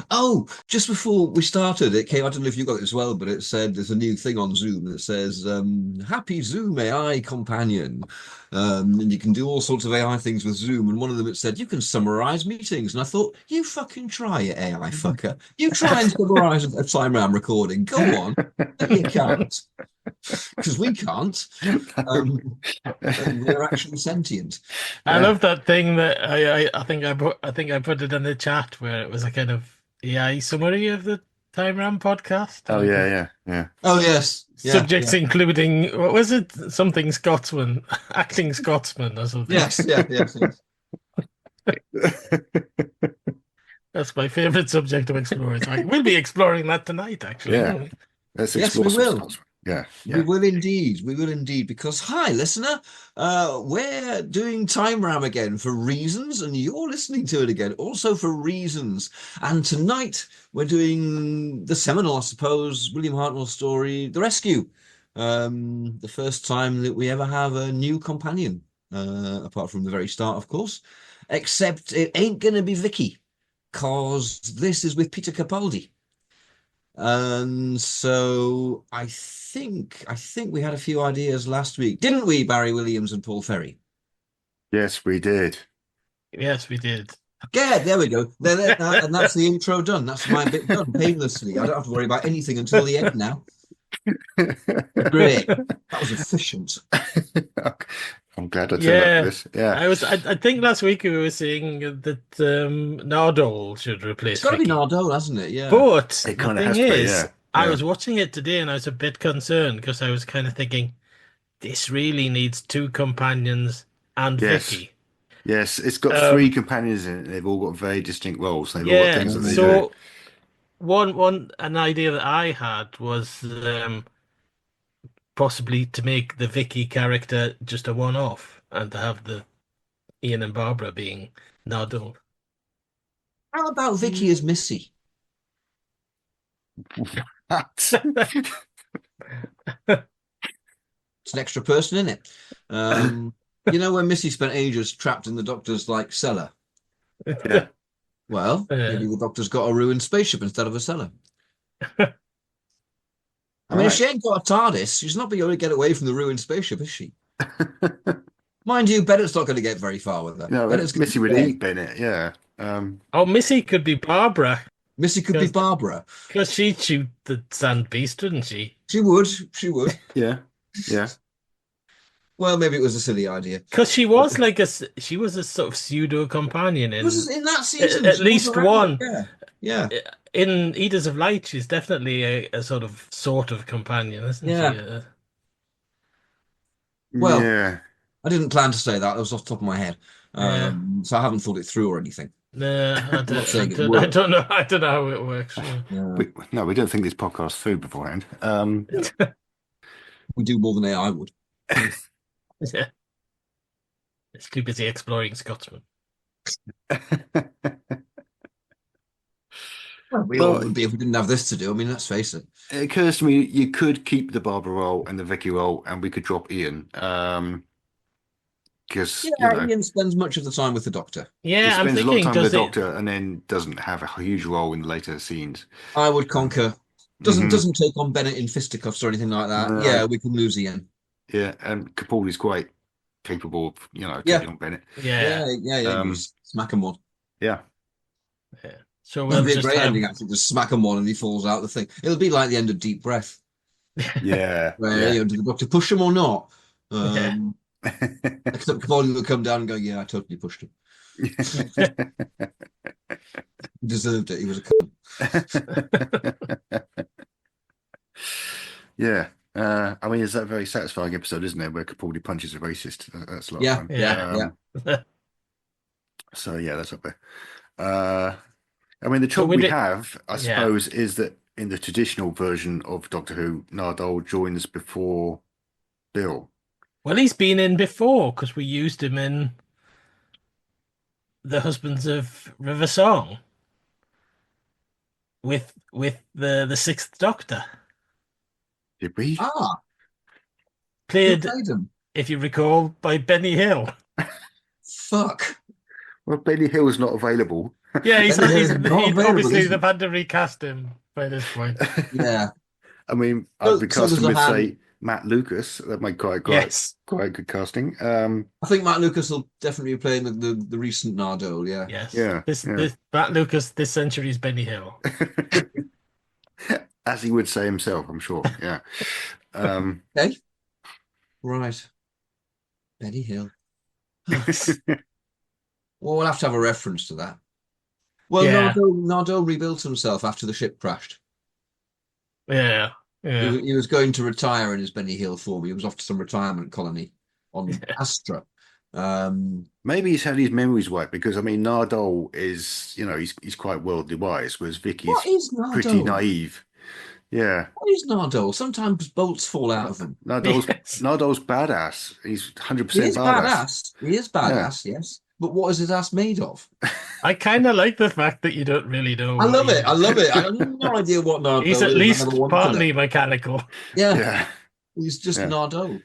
Oh, just before we started, it came. I don't know if you got it as well, but it said there's a new thing on Zoom that says "Happy Zoom AI Companion," and you can do all sorts of AI things with Zoom. And one of them it said you can summarize meetings, and I thought, you fucking try it, AI fucker. You try and summarize a time round recording. Go on, but you can't because we can't. Um, and we're actually sentient. I Yeah. love that thing that I think I put it in the chat where it was a kind of AI summary of the Time Ram podcast. Oh yeah, yeah, yeah. Oh yes. Yeah. Subjects Yeah. including what was it? Something Scotsman, acting Scotsman or something. Yes. Yeah. Yes. Yes. That's my favorite subject to explore. We'll be exploring that tonight, actually, Yeah. won't we? Let's Yes, explore we some will. Scots. Yeah, We yeah. will indeed. We will indeed. Because, hi, listener, we're doing Time Ram again for reasons, and you're listening to it again also for reasons. And tonight we're doing the seminal, I suppose, William Hartnell's story, The Rescue. The first time that we ever have a new companion, apart from the very start, of course. Except it ain't going to be Vicky, because this is with Peter Capaldi. And so I think we had a few ideas last week, didn't we, Barry Williams and Paul Ferry? Yes, we did. Yes, we did. Yeah, there we go. And that's the intro done. That's my bit done painlessly. I don't have to worry about anything until the end now. Great. That was efficient. I'm glad I turned up for Yeah, this. Yeah. I think last week we were saying that Nardole should It's replace got to be Vicky. Nardole, hasn't it? Yeah. But It the kind of thing has to be, is, yeah. I Yeah. was watching it today and I was a bit concerned because I was kind of thinking this really needs two companions and Yes. Vicky. Yes. It's got three Um, companions in it. They've all got very distinct roles. They've all got yeah. things that they do. So an idea that I had was possibly to make the Vicky character just a one-off and to have the Ian and Barbara being Nardole. How about Vicky as Missy? What? It's an extra person in it. You know when Missy spent ages trapped in the doctor's like cellar? Yeah. Well, Uh, maybe the doctor's got a ruined spaceship instead of a cellar. I mean, if Right. she ain't got a TARDIS, she's not be able to get away from the ruined spaceship, is she? Mind you, Bennett's not going to get very far with her. No, Bennett's going to Missy be would dead. eat Bennett. Yeah. oh, Missy could be Barbara Missy could be because Barbara. she'd shoot the sand beast, wouldn't she? She would. She would. Yeah. Yeah. Well, maybe it was a silly idea. Because she But was like she was a sort of pseudo companion it was in in that season. at She was least around. one. Yeah. Yeah. In Eaters of Light, she's definitely a sort of companion, isn't she? Yeah. Well, Yeah. I didn't plan to say that. That was off the top of my head. Yeah. So I haven't thought it through or anything. No, I I'm not don't, I saying it don't, I worked. don't know. I don't know how it works. Yeah. Yeah. No, we don't think this podcast through beforehand. We do more than AI would. Yeah. It's too busy exploring Scotsman. Well, we all Well, would be if we didn't have this to do. I mean, let's face it. it occurs to me you could keep the Barbara role and the Vicky role, and we could drop Ian. Because, Yeah, Ian spends much of the time with the doctor. he Yeah, I'm spends a lot of thinking, time with does the it? Doctor and then doesn't have a huge role in the later scenes. I would Um, concur. Doesn't hmm doesn't take on Bennett in fisticuffs or anything like that. No, Yeah, we can lose Ian. yeah, and Capaldi's quite capable of, Yeah, taking on Bennett. Yeah, yeah. You Um, smack him one. yeah. yeah. So we'll That'd be a just great have. ending, actually. Just smack him one and he falls out the thing. It'll be like the end of Deep Breath, Yeah, where yeah. did the doctor push him or not? Yeah. Um, Except Capaldi will come down and go, "Yeah, I totally pushed him. He deserved it. He was a Yeah. I mean, it's that very satisfying episode, isn't it, where Capaldi punches a racist? That's a lot of yeah, fun. yeah, Yeah. yeah. So yeah, that's up there. Uh, I mean, the So trouble we we did. have, I Yeah. suppose, is that in the traditional version of Doctor Who, Nardole joins before Bill. Well, he's been in before because we used him in The Husbands of River Song with the Sixth Doctor, Did we? Ah, who played, played him? if you recall, by Benny Hill. Fuck. Well, Benny Hill's not available. Yeah, Benny Hill is not available, obviously is he? they've had to recast him by this point. Yeah. I mean, I'd So, be so casting there's a with, hand. say, Matt Lucas. That might Yes, quite good casting. I think Matt Lucas will definitely be playing the recent Nardole. Yeah. yes. Yeah, yeah. This Matt Lucas this century's Benny Hill. As he would say himself, I'm sure. Yeah. Okay. Right. Benny Hill. Well, we'll have to have a reference to that. Well, Yeah, Nardole rebuilt himself after the ship crashed. yeah, yeah. He was going to retire in his Benny Hill form. He was off to some retirement colony on Astra. Maybe he's had his memories wiped because I mean Nardole is, he's quite worldly wise, whereas Vicky's What is pretty Nardole? naive. Yeah. What is Nardole? Sometimes bolts fall out of him. Yes. Nardole's badass. He's He 100% is badass. badass. He is Yeah. badass, yes. But what is his ass made of? I kind of like the fact that you don't really know. I what love he it. I is. love it. I have no idea what Nardole He's at is. I least never want to partly know. mechanical. Yeah, Yeah. he's just Yeah. Nardole.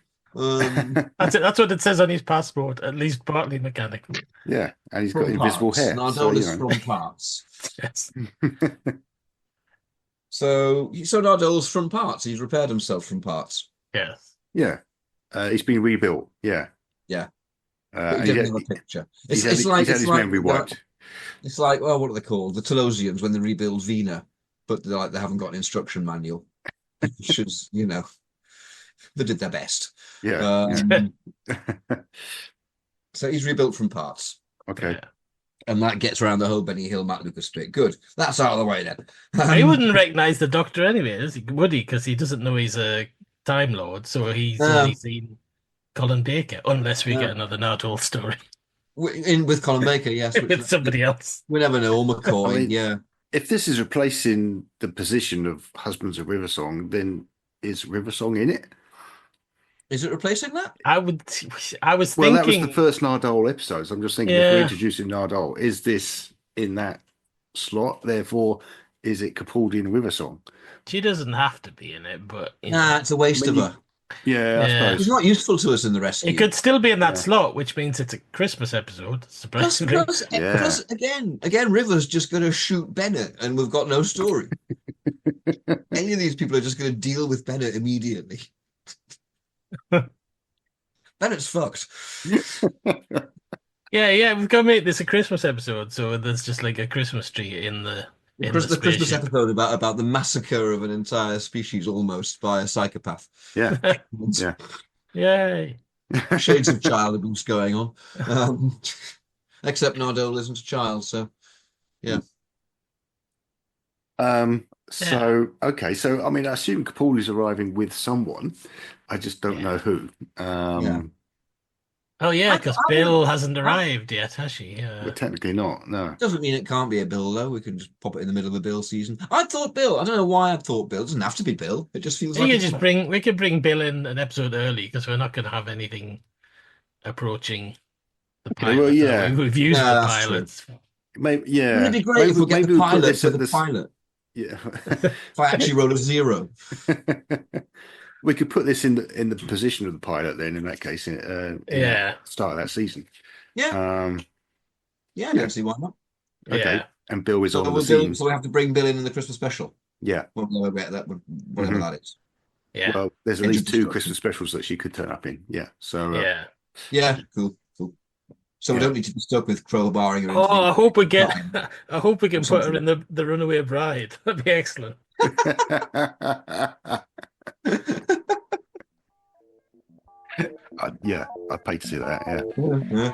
That's it. That's what it says on his passport. At least partly mechanical. Yeah. And he's got From invisible parts. hair. So, Nardole is from parts. Yes. So Nardole's from parts. He's repaired himself from parts. Yes. Yeah. He's been rebuilt. Yeah. Yeah. And Give him a picture. he's had his memory wiped. It's like, well, what are they called? The Telosians when they rebuild Vina, but they haven't got an instruction manual. Which is, they did their best. Yeah. So he's rebuilt from parts. Okay. Yeah. And that gets around the whole Benny Hill Matt Lucas bit. Good. That's out of the way then. He wouldn't recognize the Doctor anyway, would he? Because he doesn't know he's a Time Lord, so he's only seen Colin Baker, unless we get another Nardole story with Colin Baker, yes. with somebody else. We never know. Or McCoy, I mean, yeah. If this is replacing the position of Husbands of Riversong, then is Riversong in it? Is it replacing that? I was Well, that was thinking the first Nardole episode. So I'm just thinking if we're introducing Nardole, is this in that slot? Therefore, is it Capaldi and Riversong? she doesn't have to be in it, but Nah, it's a waste of her. Yeah, I Yeah. suppose. She's not useful to us in the rescue. it could still be in that Yeah. slot, which means it's a Christmas episode. Surprisingly, Plus, again, River's just going to shoot Bennett, and we've got no story. Any of these people are just going to deal with Bennett immediately. Bennett's fucked. yeah, we've got to make this a Christmas episode, so there's just like a Christmas tree in the The Christmas spaceship. episode about the massacre of an entire species almost by a psychopath. Yeah. Yeah. Yay! Shades of child abuse going on. Except Nardole isn't a child, so yeah. Okay. So, I mean, I assume Capaldi's arriving with someone. I just don't know who. Oh yeah, because I Bill hasn't arrived yet, has she? But technically not. No. Doesn't mean it can't be a Bill, though. We can just pop it in the middle of the Bill season. I thought Bill. I don't know why I thought Bill. It doesn't have to be Bill. It just feels like We could bring Bill in an episode early because we're not going to have anything approaching the pilot. Well, yeah. We've used Yeah, the that's pilots. Maybe, yeah. Wouldn't it be great if we get the pilot for the pilot? Yeah. If I actually roll a 0. We could put this in the position of the pilot then. In that case, in the start of that season. Yeah. I don't see why not. Okay. Yeah. And Bill is So on the scene. So we have to bring Bill in the Christmas special. Yeah. Whatever that is. Yeah. Well, there's at Engine least 2 destruction. Christmas specials that she could turn up in. Yeah. So Yeah. Cool. So we don't need to be stuck with crowbarring or anything. Oh, I hope we can put her something. in the Runaway Bride. That'd be excellent. Yeah, I'd pay to see that. Yeah.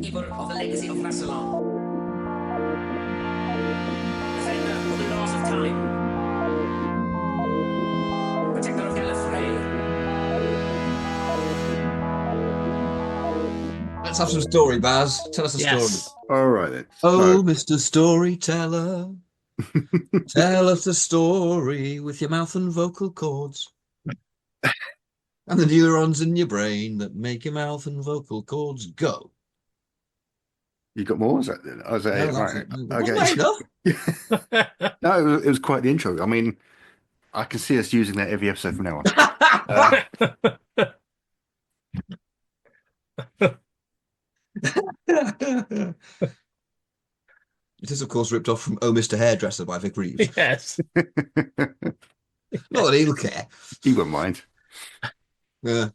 Keeper of the legacy of Rassilon. Defender of the laws of time. Protector of Gallifrey. Let's have some story, Baz. Tell us a story. Yes. All right then. Oh, Mr. Storyteller, tell us a story with your mouth and vocal cords. And the neurons in your brain that make your mouth and vocal cords go. You got more? Was that then? I was No, right. that's it. Okay. Wasn't that enough? No, it was quite the intro. I mean, I can see us using that every episode from now on. It is, of course, ripped off from Oh, Mr. Hairdresser by Vic Reeves. Yes. Not that he'll care. He won't mind. Yeah.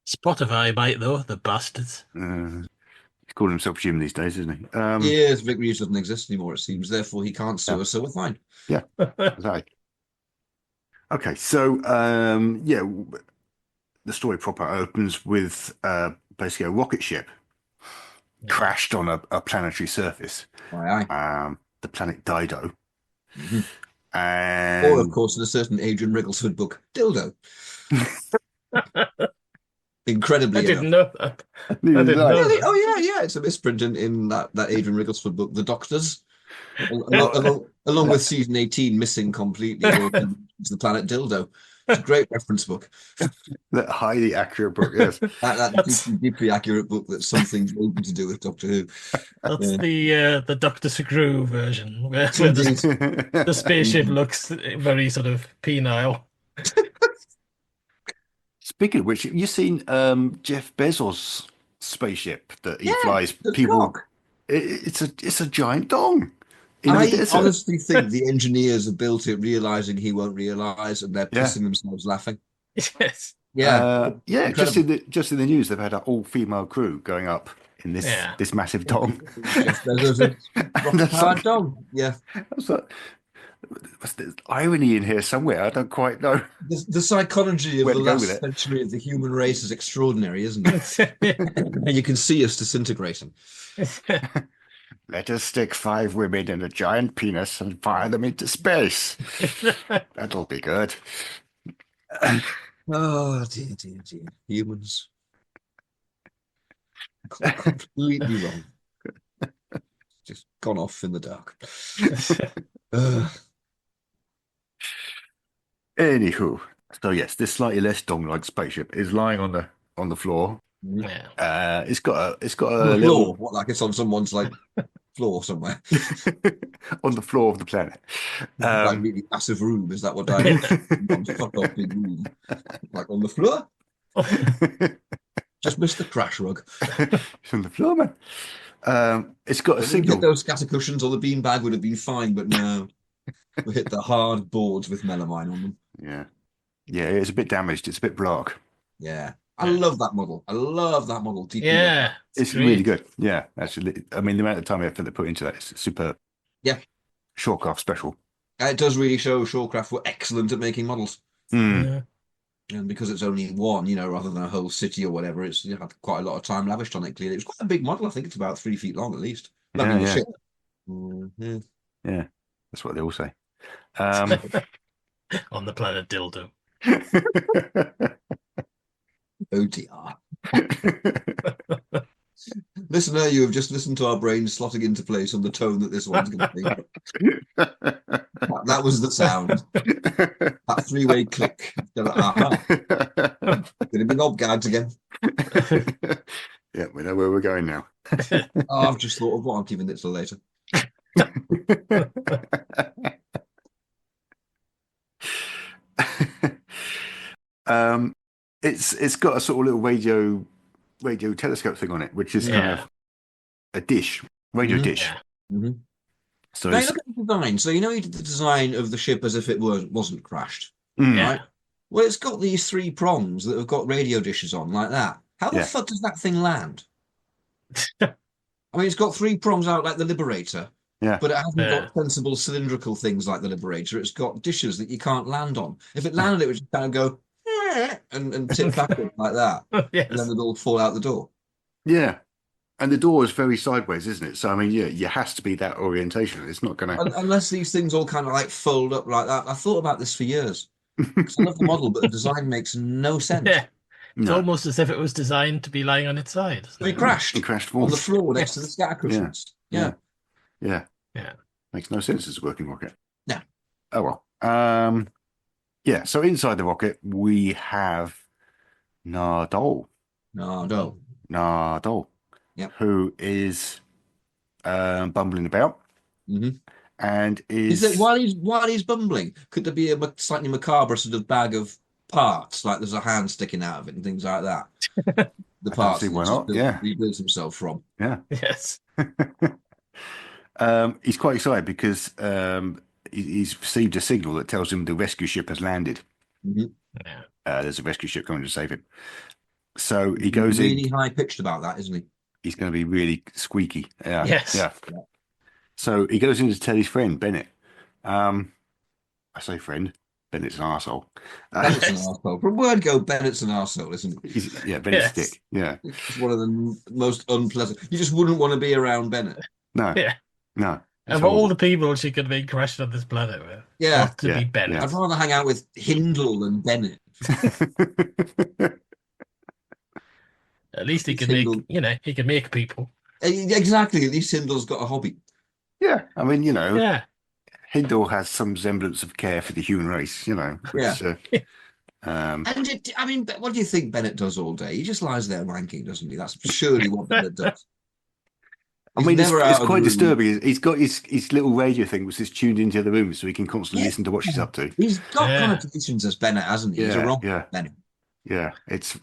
Spotify might, though, the bastards. He's calling himself Jim these days, isn't he? Yes, Vic Reeves doesn't exist anymore, it seems. Therefore, he can't sue us, so we're fine. Yeah. Exactly. Okay, so the story proper opens with basically a rocket ship crashed on a planetary surface. Aye, aye. The planet Dido. Mhm. And Or, of course, in a certain Adrian Rigglesford book, Dildo. Incredibly I enough. didn't know that. I Neither didn't did I. know Really? that. Oh, yeah. It's a misprint in that Adrian Rigglesford book, The Doctors. Along with season 18 missing completely, it's the planet Dildo. It's a great reference book. That highly accurate book, yes. That deeply accurate book that's something maybe to do with Doctor Who. That's the Dr. Screw version, where Indeed. the spaceship looks very sort of penile. Speaking of which, have you seen Jeff Bezos' spaceship that he flies the people? cock. It's a giant dong. In the I desert. honestly think the engineers have built it realizing he won't realize, and they're pissing themselves laughing. Yes. Yeah, just in the news, they've had an all-female crew going up in this massive dong. Jeff Bezos' rocket powered dog. Yeah, What's the irony in here somewhere? I don't quite know. the psychology of Where the to go last with it. century of the human race is extraordinary, isn't it? And you can see us disintegrating. Let us stick 5 women in a giant penis and fire them into space. That'll be good. Oh dear. Humans. Completely wrong. Just gone off in the dark. Anywho, so yes, this slightly less dong-like spaceship is lying on the floor. Yeah. It's got a Floor. little What, like it's on someone's floor somewhere? on the floor of the planet. Like really massive room. Is that what I fuck off big room? Like on the floor? Just missed the crash rug. It's on the floor, man. It's got a signal. Those scatter cushions or the beanbag would have been fine, but no. We hit the hard boards with melamine on them. Yeah, it's a bit damaged. It's a bit black. Yeah. I love that model. Deeply Yeah. It's really good. Yeah, actually. I mean, the amount of time and effort they put into that is superb. Yeah. Shawcraft special. It does really show Shawcraft were excellent at making models. Yeah. And because it's only one, rather than a whole city or whatever, it's had quite a lot of time lavished on it, clearly. It was quite a big model. I think it's about 3 feet long at least. Yeah. Mm-hmm. Yeah, that's what they all say. On the planet Dildo. OTR. Listener, you have just listened to our brains slotting into place on the tone that this one's going to be. That was the sound. That 3-way click. Aha. Going to be knobgads again. Yeah, we know where we're going now. I've just thought of what I'm keeping it till later. It's got a sort of little radio telescope thing on it, which is kind of a radio dish. Mm-hmm. So now look at the design. So he did the design of the ship as if it wasn't crashed, right? Well, it's got these 3 prongs that have got radio dishes on like that. How the fuck does that thing land? I mean, it's got 3 prongs out like the Liberator, but it hasn't got sensible cylindrical things like the Liberator. It's got dishes that you can't land on. If it landed, it would just kind of go and tip backward like that, and then it'll all fall out the door. Yeah. And the door is very sideways, isn't it? So, I mean, you has to be that orientation. It's not going to... Unless these things all kind of like fold up like that. I thought about this for years. Because I love the model, but the design makes no sense. Yeah. It's almost as if it was designed to be lying on its side. It crashed. It crashed on the floor next to the scatter cushions. Yeah. Makes no sense as a working rocket. No. Oh, well. So inside the rocket, we have Nardole. Yep. Who is bumbling about. Mm-hmm. and Is it while he's bumbling? Could there be a slightly macabre sort of bag of parts, like there's a hand sticking out of it and things like that? The I don't parts see that why not. Yeah, he builds himself from. yeah. Yes. He's quite excited because he's received a signal that tells him the rescue ship has landed. Mm-hmm. Yeah. There's a rescue ship coming to save him. So he goes really in. high pitched about that, isn't he? He's going to be really squeaky. Yeah, Yes. yeah. So he goes in to tell his friend Bennett. I say friend. Bennett's an arsehole. Bennett's an arsehole. From word go, Bennett's an arsehole, isn't he? Yeah, Bennett's Yes. dick. Yeah. It's one of the most unpleasant. You just wouldn't want to be around Bennett. No. Yeah. No. Of all the people she could have been crashed on this planet with, Yeah. not to be Bennett. I'd rather hang out with Hindle than Bennett. At least he It's can make, Hindle. he can make people. Exactly. At least Hindle's got a hobby. Yeah. I mean, Yeah. Hindle has some semblance of care for the human race, which, And what do you think Bennett does all day? He just lies there wanking, doesn't he? That's surely what Bennett does. I mean, it's quite disturbing. He's got his little radio thing, which is tuned into the room, so he can constantly listen to what she's up to. He's got connotations as Bennett, hasn't he? He's a wrong Bennett. Yeah, it's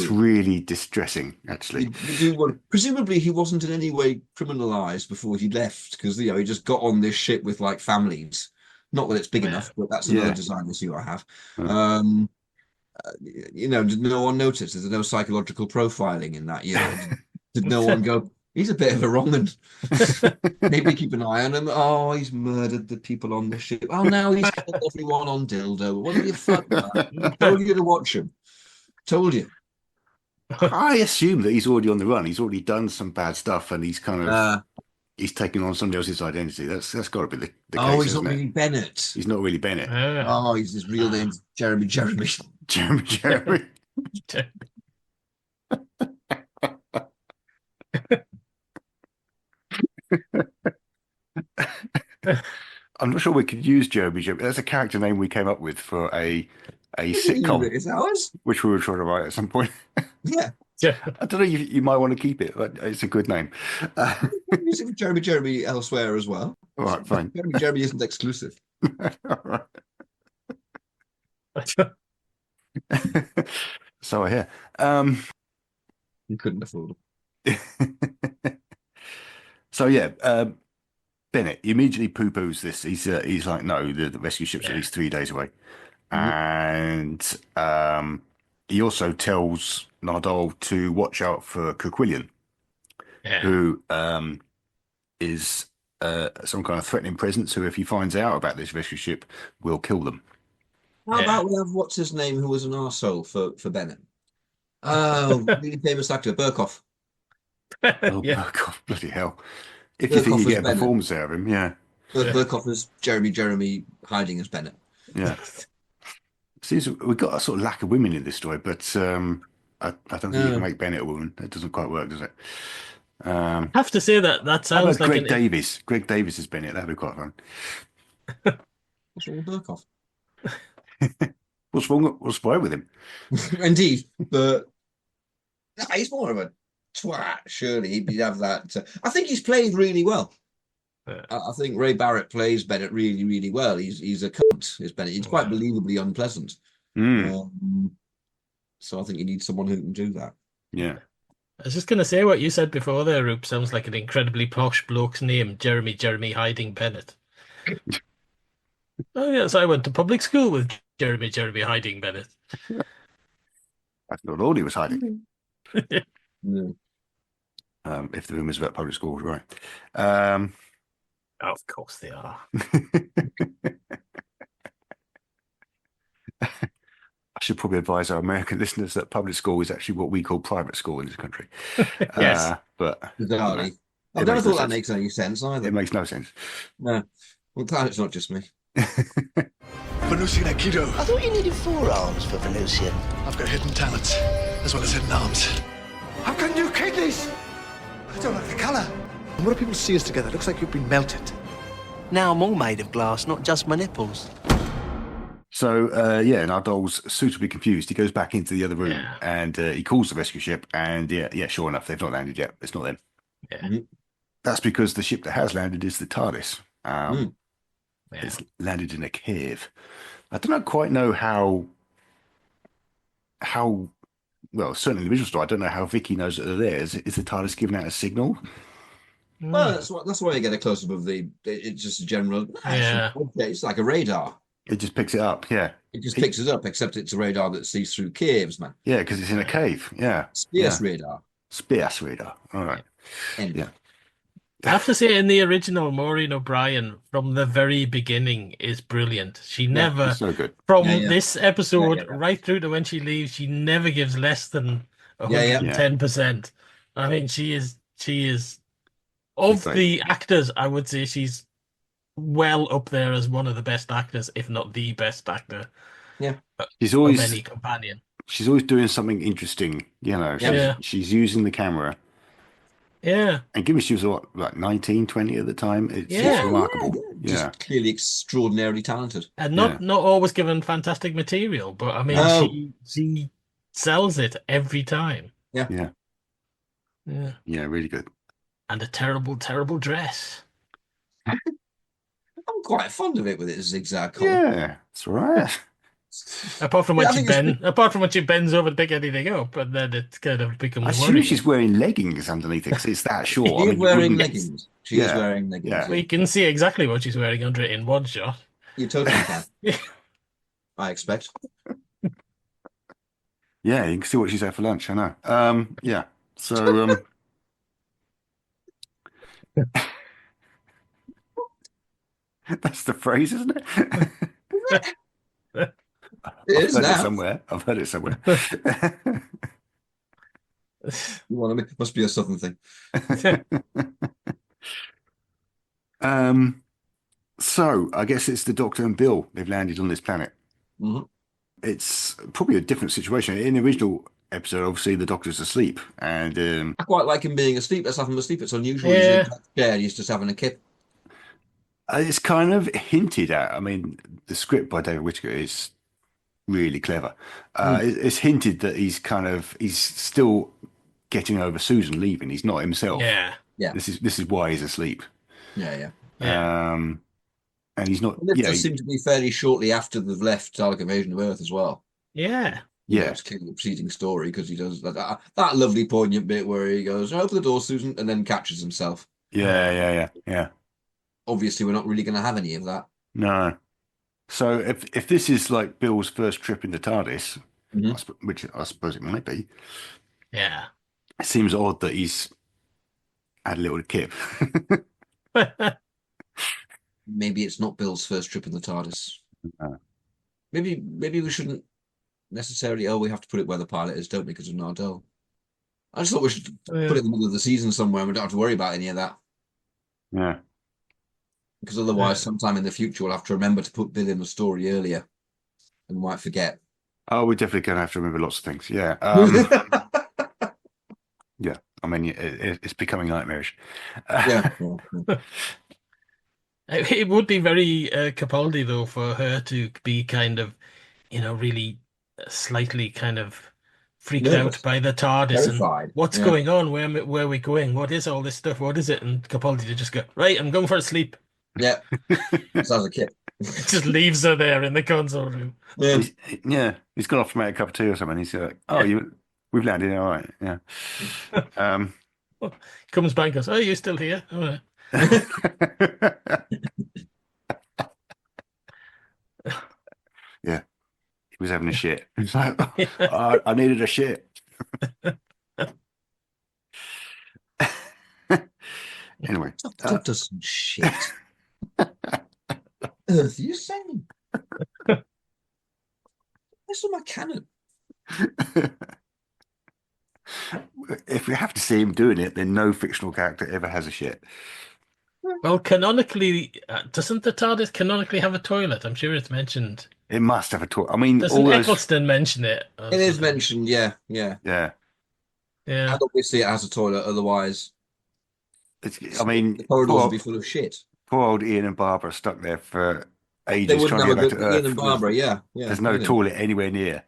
really distressing, actually. Presumably, he wasn't in any way criminalized before he left, because he just got on this ship with like families. Not that it's big enough, but that's another design issue I have. Did no one notice? There's no psychological profiling in that. Did no one go, he's a bit of a wrong un. Maybe keep an eye on him. Oh, he's murdered the people on the ship. Oh, now he's killed everyone on Dildo. What are you fucking about? I told you to watch him. Told you. I assume that he's already on the run. He's already done some bad stuff, and he's kind of he's taking on somebody else's identity. That's got to be the case. Oh, he's not really Bennett. He's not really Bennett. Oh, his real name's Jeremy. Jeremy. I'm not sure we could use Jeremy. That's a character name we came up with for a sitcom. Is that ours? Which we were trying to write at some point. Yeah. I don't know. You might want to keep it, but it's a good name. Use it for Jeremy elsewhere as well. All right, fine. Jeremy isn't exclusive. All right. So I hear. You couldn't afford it. So Bennett immediately poo-poos this. He's like, no, the rescue ship's at least 3 days away. And he also tells Nardole to watch out for Kerquillian, who is some kind of threatening presence who, if he finds out about this rescue ship, will kill them. How about we have what's his name, who was an arsehole for Bennett? Oh, really famous actor, Burkoff. Burkoff, bloody hell. If Burkoff, you think you get a performance out of him, Burkoff is Jeremy hiding as Bennett. Yeah. See, we've got a sort of lack of women in this story, but I don't think you can make Bennett a woman. That doesn't quite work, does it? I have to say that sounds like Greg Davis. Greg Davis is Bennett. That'd be quite fun. What's wrong with Burkoff? What's wrong with him? Indeed, but he's more of a twat. Surely he'd have that. I think he's played really well. I think Ray Barrett plays Bennett really, really well. He's a cunt, is Bennett. He's quite believably unpleasant. So I think you need someone who can do that. Yeah. I was just going to say what you said before there, Roop. Sounds like an incredibly posh bloke's name, Jeremy Hiding Bennett. Oh, yes, I went to public school with Jeremy Hiding Bennett. That's not all he was hiding. No. If the rumours about public school were right. Of course they are. I should probably advise our American listeners that public school is actually what we call private school in this country. Yes. But bizarrely. I never thought that makes any sense either. It makes no sense. No. Well, glad it's not just me. Venusian Aikido. I thought you needed forearms for Venusian. I've got hidden talents, as well as hidden arms. How can you kidneys? I don't like the colour. And what do people see us together? It looks like you've been melted. Now I'm all made of glass, not just my nipples. So, Nardole's suitably confused. He goes back into the other room and he calls the rescue ship. And sure enough, they've not landed yet. It's not them. Yeah. That's because the ship that has landed is the TARDIS. Mm. Yeah. It's landed in a cave. I don't quite know how well, certainly in the original story, I don't know how Vicky knows that they're there. Is the TARDIS giving out a signal? Well, Mm. that's why you get a close up of it's just a general. Yeah. Okay, it's like a radar. It just picks it up. Yeah. It just It- picks it up, except it's a radar that sees through caves, man. yeah, because it's in a cave. Yeah. Space Yeah. radar. Space radar. All right. Anyway. Yeah. I have to say, in the original, Maureen O'Brien from the very beginning is brilliant. She never, It's so good. from Yeah, yeah. this episode Yeah. right through to when she leaves, she never gives less than Yeah. 110%. I mean, she is of great. the actors, I would say she's well up there as one of the best actors, if not the best actor She's of always any companion. she's always doing something interesting. Yeah. She's using the camera. Yeah. And given she was what, like 19, 20 at the time, it's Yeah. remarkable. Just clearly extraordinarily talented. And not always given fantastic material, but I mean, No. she sells it every time. Yeah. Yeah. Yeah, really good. And a terrible, terrible dress. I'm quite fond of it with its zigzag collar. Yeah, that's all right. Apart from when I she think it's apart from when she bends over to pick anything up, and then it kind of becomes I assume worrying. she's wearing leggings underneath it because it's that short. I She's mean, you wearing wouldn't get- leggings. She is Yeah. wearing leggings. Yeah. We can see exactly what she's wearing under it in one shot. You totally can. I expect. Yeah, you can see what she's had for lunch. I know. Yeah. So, that's the phrase, isn't it? It I've is heard now. it somewhere. I've heard it somewhere. Must be a southern thing. So I guess it's the Doctor and Bill. They've landed on this planet. Mhm. It's probably a different situation. In the original episode, obviously the Doctor's asleep, and I quite like him being asleep. Let's have him asleep. It's unusual. Yeah. He's just having a kip. it's kind of hinted at. I mean, the script by David Whittaker is really clever. It's hinted that he's still getting over Susan leaving. He's not himself. Yeah. Yeah. This is why he's asleep. Yeah. And he's not. And it Yeah, does seem to be fairly shortly after they've left Dalek Invasion of Earth as well. Yeah. yeah. It's clearly a preceding story because he does that lovely poignant bit where he goes, "Open the door, Susan," and then catches himself. Yeah. Obviously, we're not really going to have any of that. No. So if this is like Bill's first trip into TARDIS, Mhm. which I suppose it might be, Yeah. it seems odd that he's had a little kip. Maybe it's not Bill's first trip in the TARDIS. No. Maybe we shouldn't necessarily. Oh, we have to put it where the pilot is, don't we? Because of Nardole. I just thought we should put it in the middle of the season somewhere, and we don't have to worry about any of that. Yeah. Because otherwise, Yeah. sometime in the future, we'll have to remember to put Bill in the story earlier, and we might forget. Oh, we're definitely going to have to remember lots of things. Yeah. Yeah. I mean, it's becoming nightmarish. Yeah. It would be very Capaldi, though, for her to be kind of, really slightly kind of freaked Nervous. out by the TARDIS Terrified. and what's Yeah. going on? Where are we going? What is all this stuff? What is it? And Capaldi to just go, right, I'm going for a sleep. Yeah. Just as a kid. Just leaves her there in the console room. Yeah. He's gone off to make a cup of tea or something. He's like, oh, we've landed. All right. Yeah. Comes back and goes, oh, you're still here? All right. Yeah. He was having a shit. He's like, oh, I needed a shit. Anyway. That does some shit. Earth, you saying? This is my canon. If we have to see him doing it, then no fictional character ever has a shit. Well, canonically, doesn't the TARDIS canonically have a toilet? I'm sure it's mentioned. It must have a toilet. I mean, Doesn't all those. Eccleston mention it? Or It is something? mentioned, yeah. Yeah. Yeah. And obviously it has a toilet, otherwise I mean, the corridors would be full of shit. poor old Ian and Barbara are stuck there for They ages wouldn't trying to have a get back good to Earth. Ian and Barbara, yeah. There's no really. toilet anywhere near,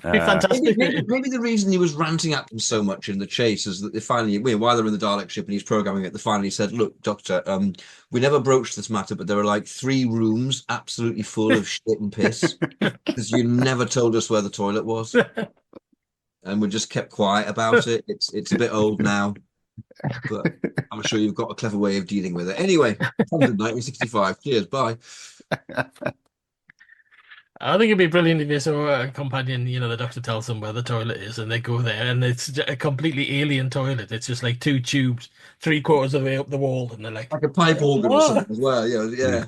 Be fantastic. Maybe the reason he was ranting at them so much in the chase is that they finally, while they're in the Dalek ship and he's programming it, they finally said, "Look, Doctor, we never broached this matter, but there are like 3 rooms absolutely full of shit and piss because you never told us where the toilet was, and we just kept quiet about it. It's a bit old now, but I'm sure you've got a clever way of dealing with it. Anyway, 1965. Cheers, bye." I think it'd be brilliant if you saw a companion, the doctor tells them where the toilet is and they go there and it's a completely alien toilet. It's just like 2 tubes, 3/4 of the way up the wall, and they're like a pipe organ or "What? something as well. Yeah.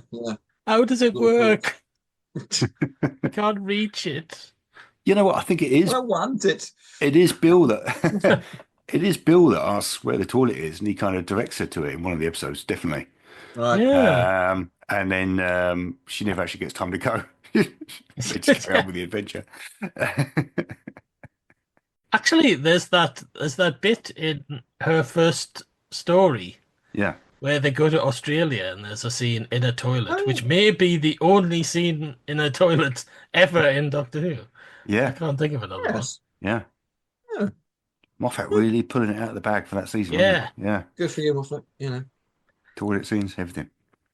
How does it Little work? I can't reach it." You know what? I think it is. I want it. It is Bill that it is Bill that asks where the toilet is, and he kind of directs her to it in one of the episodes. Definitely. Right. Yeah. And then she never actually gets time to go. They just carry on with the adventure. Actually, there's that bit in her first story Yeah. where they go to Australia and there's a scene in a toilet, which may be the only scene in a toilet ever in Doctor Who. I Yeah. can't think of another one. Yes. Yeah. Yeah. Moffat really pulling it out of the bag for that season. Yeah. Wasn't he? Yeah. Good for you, Moffat. Toilet scenes, everything.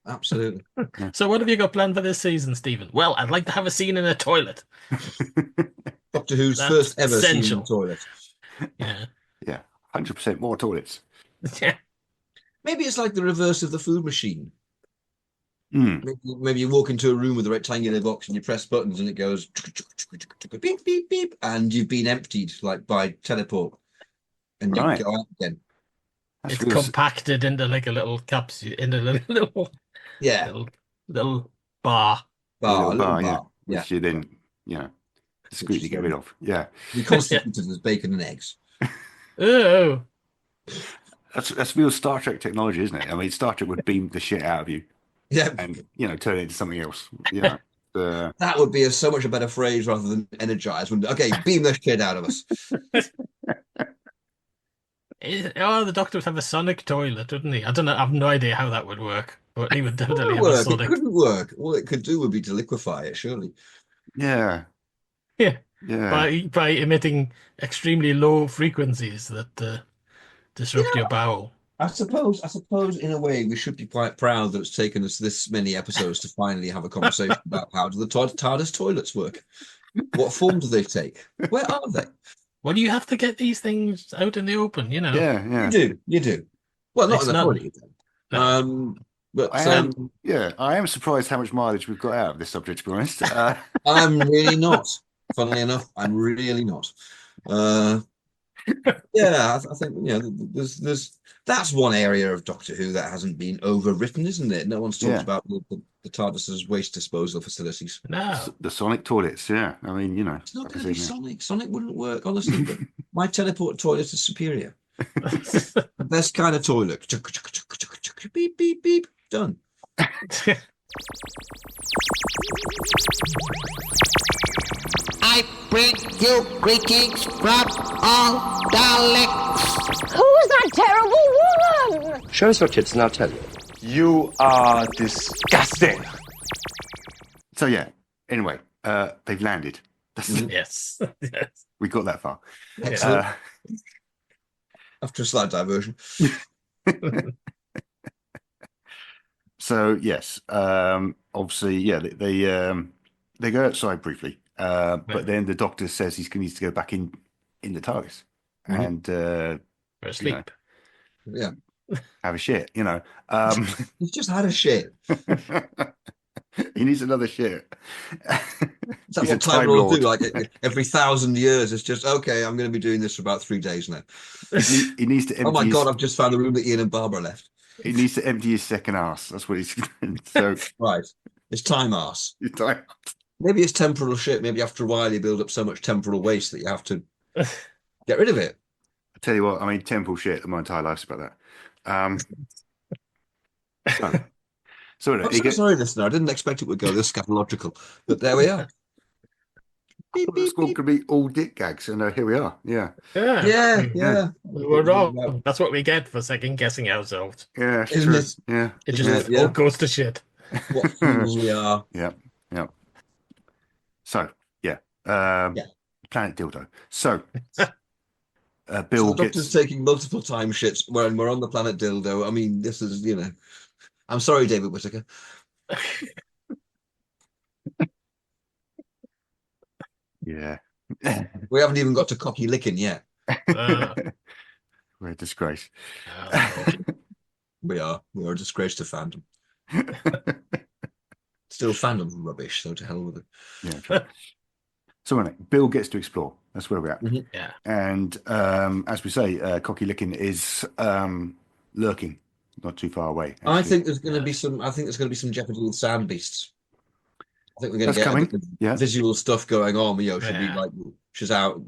Absolutely. So what have you got planned for this season, Stephen? Well, I'd like to have a scene in a toilet. Doctor Who's That's first ever scene in essential. the toilet. Yeah. Yeah. 100% more toilets. Yeah. Maybe it's like the reverse of the food machine. Mm. Maybe you walk into a room with a rectangular box and you press buttons and it goes beep, beep, beep, and you've been emptied like by teleport. And you Right. go out again. That's It's real- compacted into like a little capsule, into a little Yeah. little bar. Bar, a little bar, bar. Yeah. which you then, discreetly get rid of. Yeah. Reconstituted as bacon and eggs. Oh, That's real Star Trek technology, isn't it? I mean, Star Trek would beam the shit out of you Yeah. and, turn it into something else. That would be so much a better phrase rather than energize. Okay, beam the shit out of us. the Doctor would have a sonic toilet, wouldn't he? I don't know. I have no idea how that would work, but he would definitely have a It sonic. couldn't work. All it could do would be to liquefy it, surely. Yeah. Yeah. Yeah. By emitting extremely low frequencies that disrupt your bowel. I suppose in a way we should be quite proud that it's taken us this many episodes to finally have a conversation about how do the TARDIS toilets work? What form do they take? Where are they? Well, you have to get these things out in the open, Yeah. Yeah. You do. Well, not It's in the not- toilet. No. But I am surprised how much mileage we've got out of this subject, to be honest. I'm really not. Funnily enough, I'm really not. I think there's that's one area of Doctor Who that hasn't been overwritten, isn't it? No one's talked Yeah. about the TARDIS's waste disposal facilities. No. The sonic toilets, yeah. I mean, It's not like I going to be said, Sonic. Sonic wouldn't work, honestly. But my teleport toilet is superior. The best kind of toilet. Beep, beep, beep. Done. I bring you greetings from all Daleks. Who's that terrible woman? Show us your tits and I'll tell you. You are disgusting. So yeah. Anyway, they've landed. Yes. Yes. We got that far. Excellent. After a slight diversion. So yes, obviously, yeah, they go outside briefly, but then the Doctor says he needs to go back in the TARDIS and For sleep. Yeah. have a shit. He's just had a shit. He needs another shit. Is that He's a what Time Time Lord Lord. do? Like every 1,000 years, it's just, okay, I'm going to be doing this for about 3 days now. He needs to empty. Oh my God, I've just found the room that Ian and Barbara left. He needs to empty his second ass. That's what he's doing. So Right. It's time arse. he's like, Maybe it's temporal shit. Maybe after a while you build up so much temporal waste that you have to get rid of it. I tell you what, I mean, temple shit. My entire life's about that. So I'm he so gets, sorry, listener. I didn't expect it would go this scatological, but there we are. Beep, the beep, school beep. could be all dick gags, and here we are. Yeah, Yeah. We were wrong. That's what we get for second guessing ourselves. yeah, it's Isn't true. it? Yeah, It just Yeah. all goes to shit. What fools we are. yeah. So yeah, Yeah. Planet Dildo. So So Bill the Doctor's gets. taking multiple time shifts when we're on the planet Dildo. I mean, this is, I'm sorry, David Whittaker. Yeah. We haven't even got to cocky licking yet. We're a disgrace. dodgy. We are. We are a disgrace to fandom. Still fandom rubbish, so to hell with it. Yeah, true. So anyway, Bill gets to explore. That's where we're at. Mhm. Yeah. And as we say, Cocky Licking is lurking, not too far away. I Actually. think there's going to be some. I think there's going to be some jeopardy with sand beasts. I think we're going to That's get a coming. bit of Yeah. visual stuff going on. She'll be Yeah. like, she's out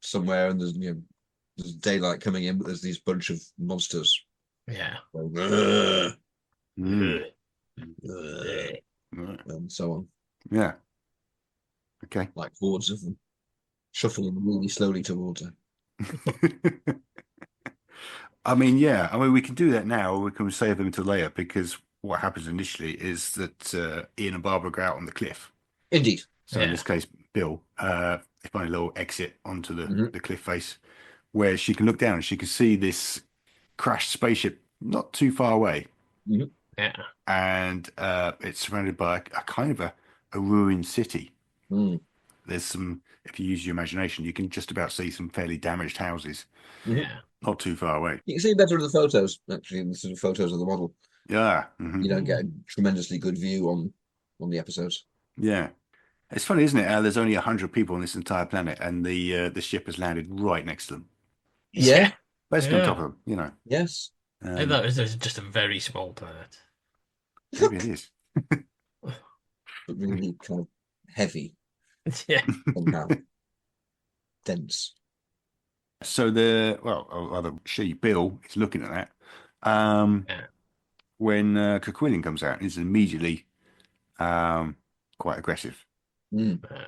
somewhere, and there's daylight coming in, but there's these bunch of monsters Yeah. going, "Ugh, Mm. ugh," Right. and so on, Yeah. Okay. like hordes of them shuffling really slowly towards her. I mean, yeah. I mean, we can do that now, or we can save them until later, because what happens initially is that Ian and Barbara go out on the cliff. Indeed. So in Yeah. this case, Bill, they find a little exit onto Mhm. the cliff face where she can look down and she can see this crashed spaceship not too far away. Yeah. And it's surrounded by a kind of a ruined city. Mm. There's some, if you use your imagination, you can just about see some fairly damaged houses Yeah. not too far away. You can see better in the photos, actually, in the sort of photos of the model. Yeah. Mhm. You don't get a tremendously good view on the episodes. Yeah. It's funny, isn't it? How there's only 100 people on this entire planet and the ship has landed right next to them. Yeah. Basically on Yeah. top of them, Yes. I thought it was just a very small planet. Maybe it is. But really kind of heavy Yeah. somehow. Dense. So or rather she, Bill, is looking at that. Yeah. When Kerquillian comes out, he's immediately quite aggressive. Mm. Yeah.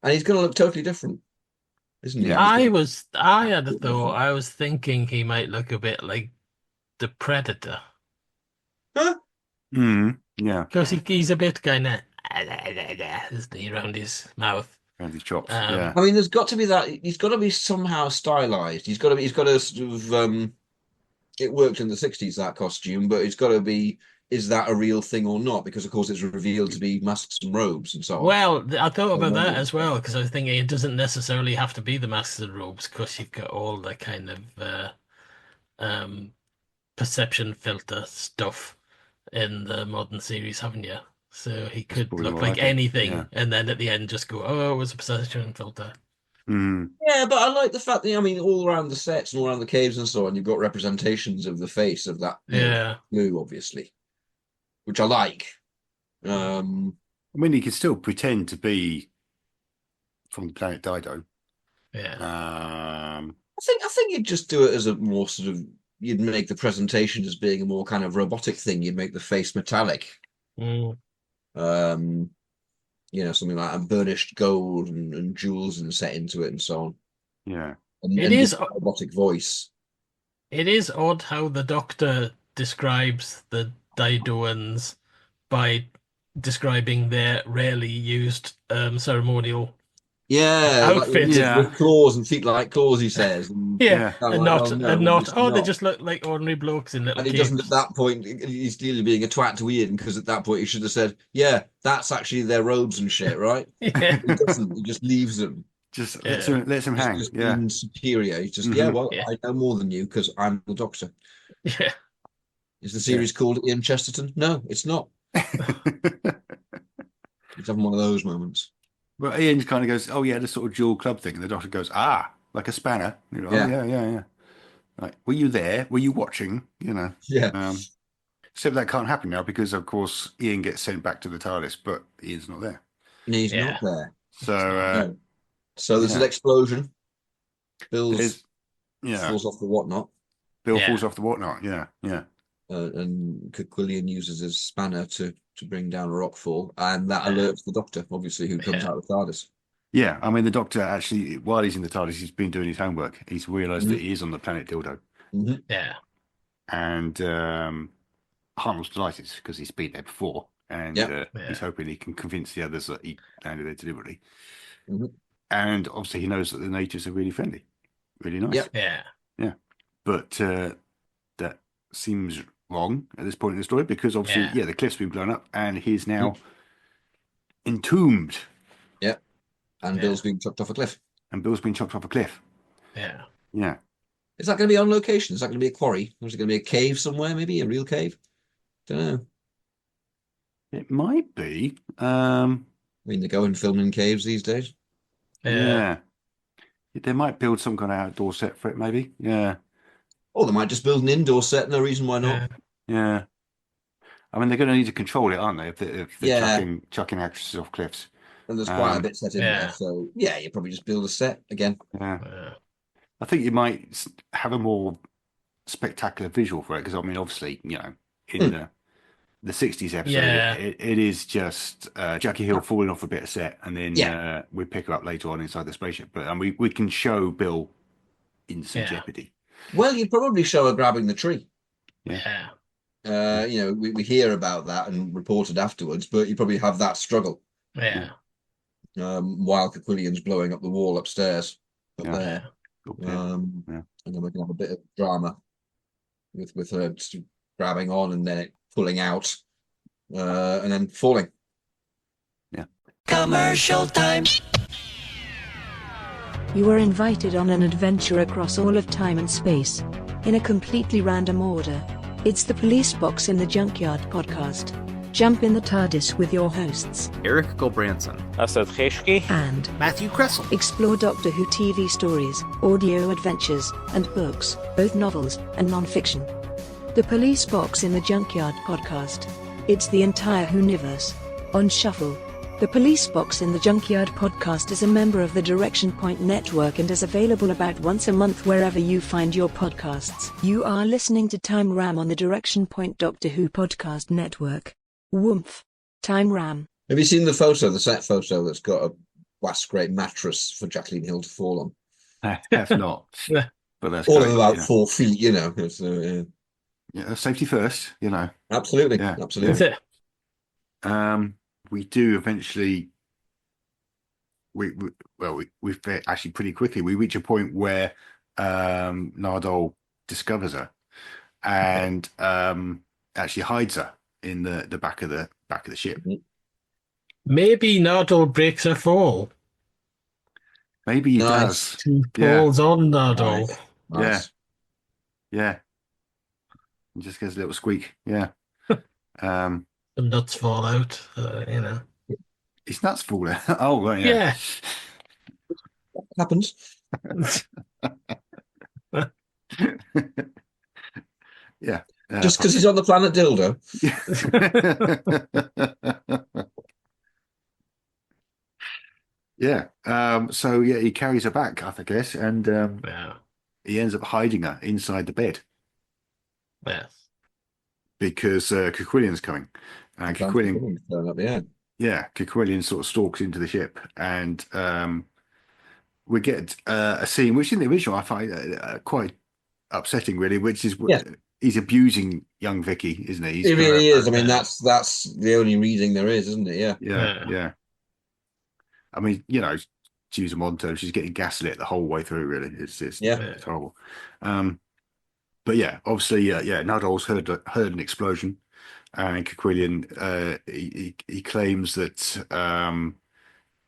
And he's going to look totally different, isn't he? Yeah. I had a thought. I was thinking he might look a bit like the Predator. Yeah. Because he's a bit kind of, isn't he, around his mouth. And his chops. Um, I mean, there's got to be that. He's got to be somehow stylized. He's got to sort of. It worked in the 60s, that costume, but it's got to be. Is that a real thing or not? Because of course it's revealed to be masks and robes and so on. Well, I thought about that no. as well, because I was thinking it doesn't necessarily have to be the masks and robes, because you've got all the kind of perception filter stuff in the modern series, haven't you? So he could probably look more like like it, anything, yeah. and then at the end just go, "Oh, it was a perception filter." Yeah, but I like the fact that, I mean, all around the sets and all around the caves and so on, you've got representations of the face of that blue, obviously, which I like. I mean, he could still pretend to be from the planet Dido. Yeah. I think you'd just do it as a more sort of, you'd make the presentation as being a more kind of robotic thing. You'd make the face metallic. Something like a burnished gold and jewels and set into it and so on. Yeah. And It is a robotic voice. It is odd how the Doctor describes the Didoans by describing their rarely used ceremonial outfits. With claws and feet like claws, he says. And Yeah, and they just look like ordinary blokes in little And he capes. doesn't at that point, he's clearly being a twat to Ian, because at that point he should have said, yeah, that's actually their robes and shit, right? Yeah. He doesn't, he just leaves them. Just lets him hang. Just Yeah. being superior. He's just, Yeah. I know more than you because I'm the Doctor. Yeah. Is the series called Ian Chesterton? No, it's not. He's having one of those moments. Well, Ian kind of goes, "Oh yeah, the sort of dual club thing," and the Doctor goes, "Ah, like a spanner." You know, Yeah. Oh yeah. Like, were you there? Were you watching? You know. Yeah. Except that can't happen now because, of course, Ian gets sent back to the TARDIS, but Ian's not there. And he's not there. So, No. So there's an explosion. Bill falls off the whatnot. Bill falls off the whatnot. Yeah. And Kerquillian uses his spanner to bring down a rockfall, and that alerts the Doctor, obviously, who comes out of the TARDIS. Yeah, I mean, the Doctor actually, while he's in the TARDIS, he's been doing his homework. He's realised that he is on the planet Dildo. Yeah. And Hartnell's delighted because he's been there before, and he's hoping he can convince the others that he landed there deliberately. And obviously he knows that the natives are really friendly, really nice. Yep. Yeah. But that seems wrong at this point in the story because obviously, the cliff's been blown up and he's now entombed. Yep. And Yeah. Bill's being chucked off a cliff. And Bill's been chucked off a cliff. Yeah. Yeah. Is that going to be on location? Is that going to be a quarry? Or is it going to be a cave somewhere, maybe? A real cave? Don't know. It might be. I mean, they go and film in caves these days. Yeah. They might build some kind of outdoor set for it, maybe. Yeah. Or they might just build an indoor set. No reason why not. Yeah. I mean, they're going to need to control it, aren't they? If they're Yeah. chucking actresses off cliffs. And there's quite a bit set in Yeah. there. So, yeah, you probably just build a set again. Yeah. Yeah. I think you might have a more spectacular visual for it because, I mean, obviously, in the 60s episode, it is just Jackie Hill falling off a bit of set, and then we pick her up later on inside the spaceship. But we can show Bill in some jeopardy. Well, you'd probably show her grabbing the tree. Yeah. We hear about that and reported afterwards, but you probably have that struggle. Yeah. While Caquillian's blowing up the wall upstairs up there. And then we can have a bit of drama with her just grabbing on and then it pulling out and then falling. Yeah. Commercial time. You are invited on an adventure across all of time and space. In a completely random order. It's the Police Box in the Junkyard podcast. Jump in the TARDIS with your hosts, Eric Gulbranson, Asad Kheshki, and Matthew Kressel. Explore Doctor Who TV stories, audio adventures, and books, both novels and non-fiction. The Police Box in the Junkyard podcast. It's the entire Whoniverse. On shuffle. The Police Box in the Junkyard podcast is a member of the Direction Point Network and is available about once a month wherever you find your podcasts. You are listening to Time Ram on the Direction Point Doctor Who podcast network. Woomph. Time Ram. Have you seen the photo, the set photo that's got a vast great mattress for Jacqueline Hill to fall on? I have not. But that's all great, of about 4 feet, So, safety first, Absolutely. Yeah. Absolutely. We do eventually. We actually pretty quickly we reach a point where Nardole discovers her and actually hides her in the back of the ship. Maybe Nardole breaks her fall. Maybe he does. He falls on Nardole. Nice. Yeah. He just gets a little squeak. Yeah. The nuts fall out. His nuts fall out. Oh, right. Yeah. Happens. Yeah. Just because he's on the planet Dildo. Yeah. So he carries her back, I guess, and he ends up hiding her inside the bed. Yes. Because Caquillian's coming. And Caquillian sort of stalks into the ship, and we get a scene which in the original I find quite upsetting, really, which is he's abusing young Vicky, isn't he? He really is. I mean, that's the only reading there is, isn't it? Yeah. I mean, to use a modern term, she's getting gaslit the whole way through, really. It's horrible. But yeah, obviously, Nardole's heard an explosion, and Caquillian he claims that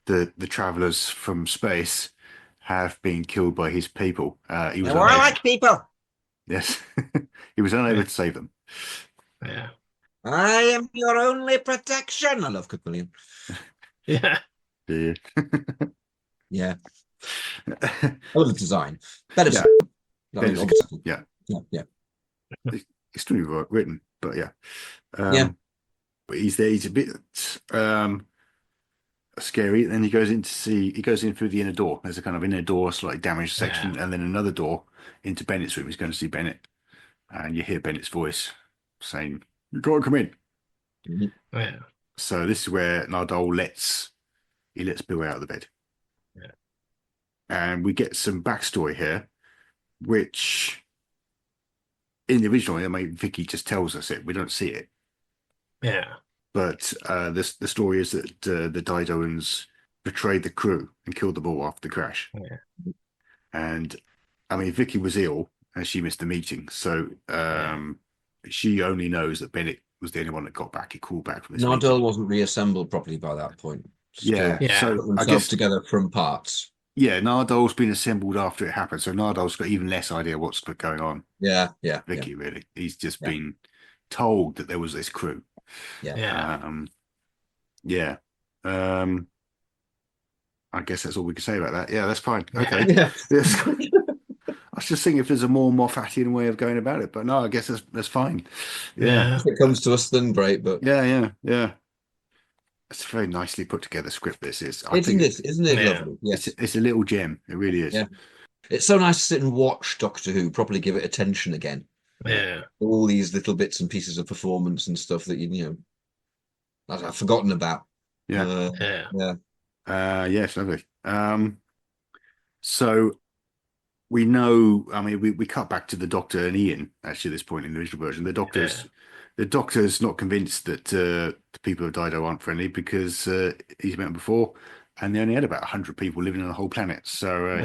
the travelers from space have been killed by his people. He was like people. Yes, he was unable to save them. Yeah, I am your only protection. I love Caquillian. Yeah. Yeah. I love the design. Better. Yeah. Yeah. Extremely well written, but but he's there. He's a bit scary. Then he goes in through the inner door. There's a kind of inner door, slightly damaged section, and then another door into Bennett's room. He's going to see Bennett, and you hear Bennett's voice saying, "You can't come in." Mm-hmm. Yeah. So this is where Nardole lets Bill out of the bed. Yeah. And we get some backstory here, which in the original, I mean, Vicky just tells us it. We don't see it. Yeah. But the story is that the Didoans betrayed the crew and killed them all after the crash. Yeah. And I mean, Vicky was ill and she missed the meeting, so she only knows that Bennett was the only one that got back. He called back from this Nardole meeting. wasn't reassembled properly by that point. Yeah, Yeah. so Put I themselves guess together from parts. yeah, Nardole's been assembled after it happened, so Nardole's got even less idea what's going on. Yeah. Vicky, really, he's just Yeah. been told that there was this crew. Yeah. Yeah. I guess that's all we can say about that. Yeah, that's fine. Okay. Yeah. Yes. I was just thinking if there's a more Moffatian way of going about it, but no, I guess that's fine. Yeah. If it comes to us, then great. But Yeah. It's a very nicely put together script. This is. I isn't think it Yeah. lovely? Yes. it's a little gem. It really is. Yeah. It's so nice to sit and watch Doctor Who, properly give it attention again. Yeah. All these little bits and pieces of performance and stuff that that I've forgotten about. Yeah. Yeah. Yes, lovely. So we know. I mean, we cut back to the Doctor and Ian. Actually, at this point in the original version, the Doctor's not convinced that the people of Dido aren't friendly because he's met them before, and they only had about 100 people living on the whole planet. So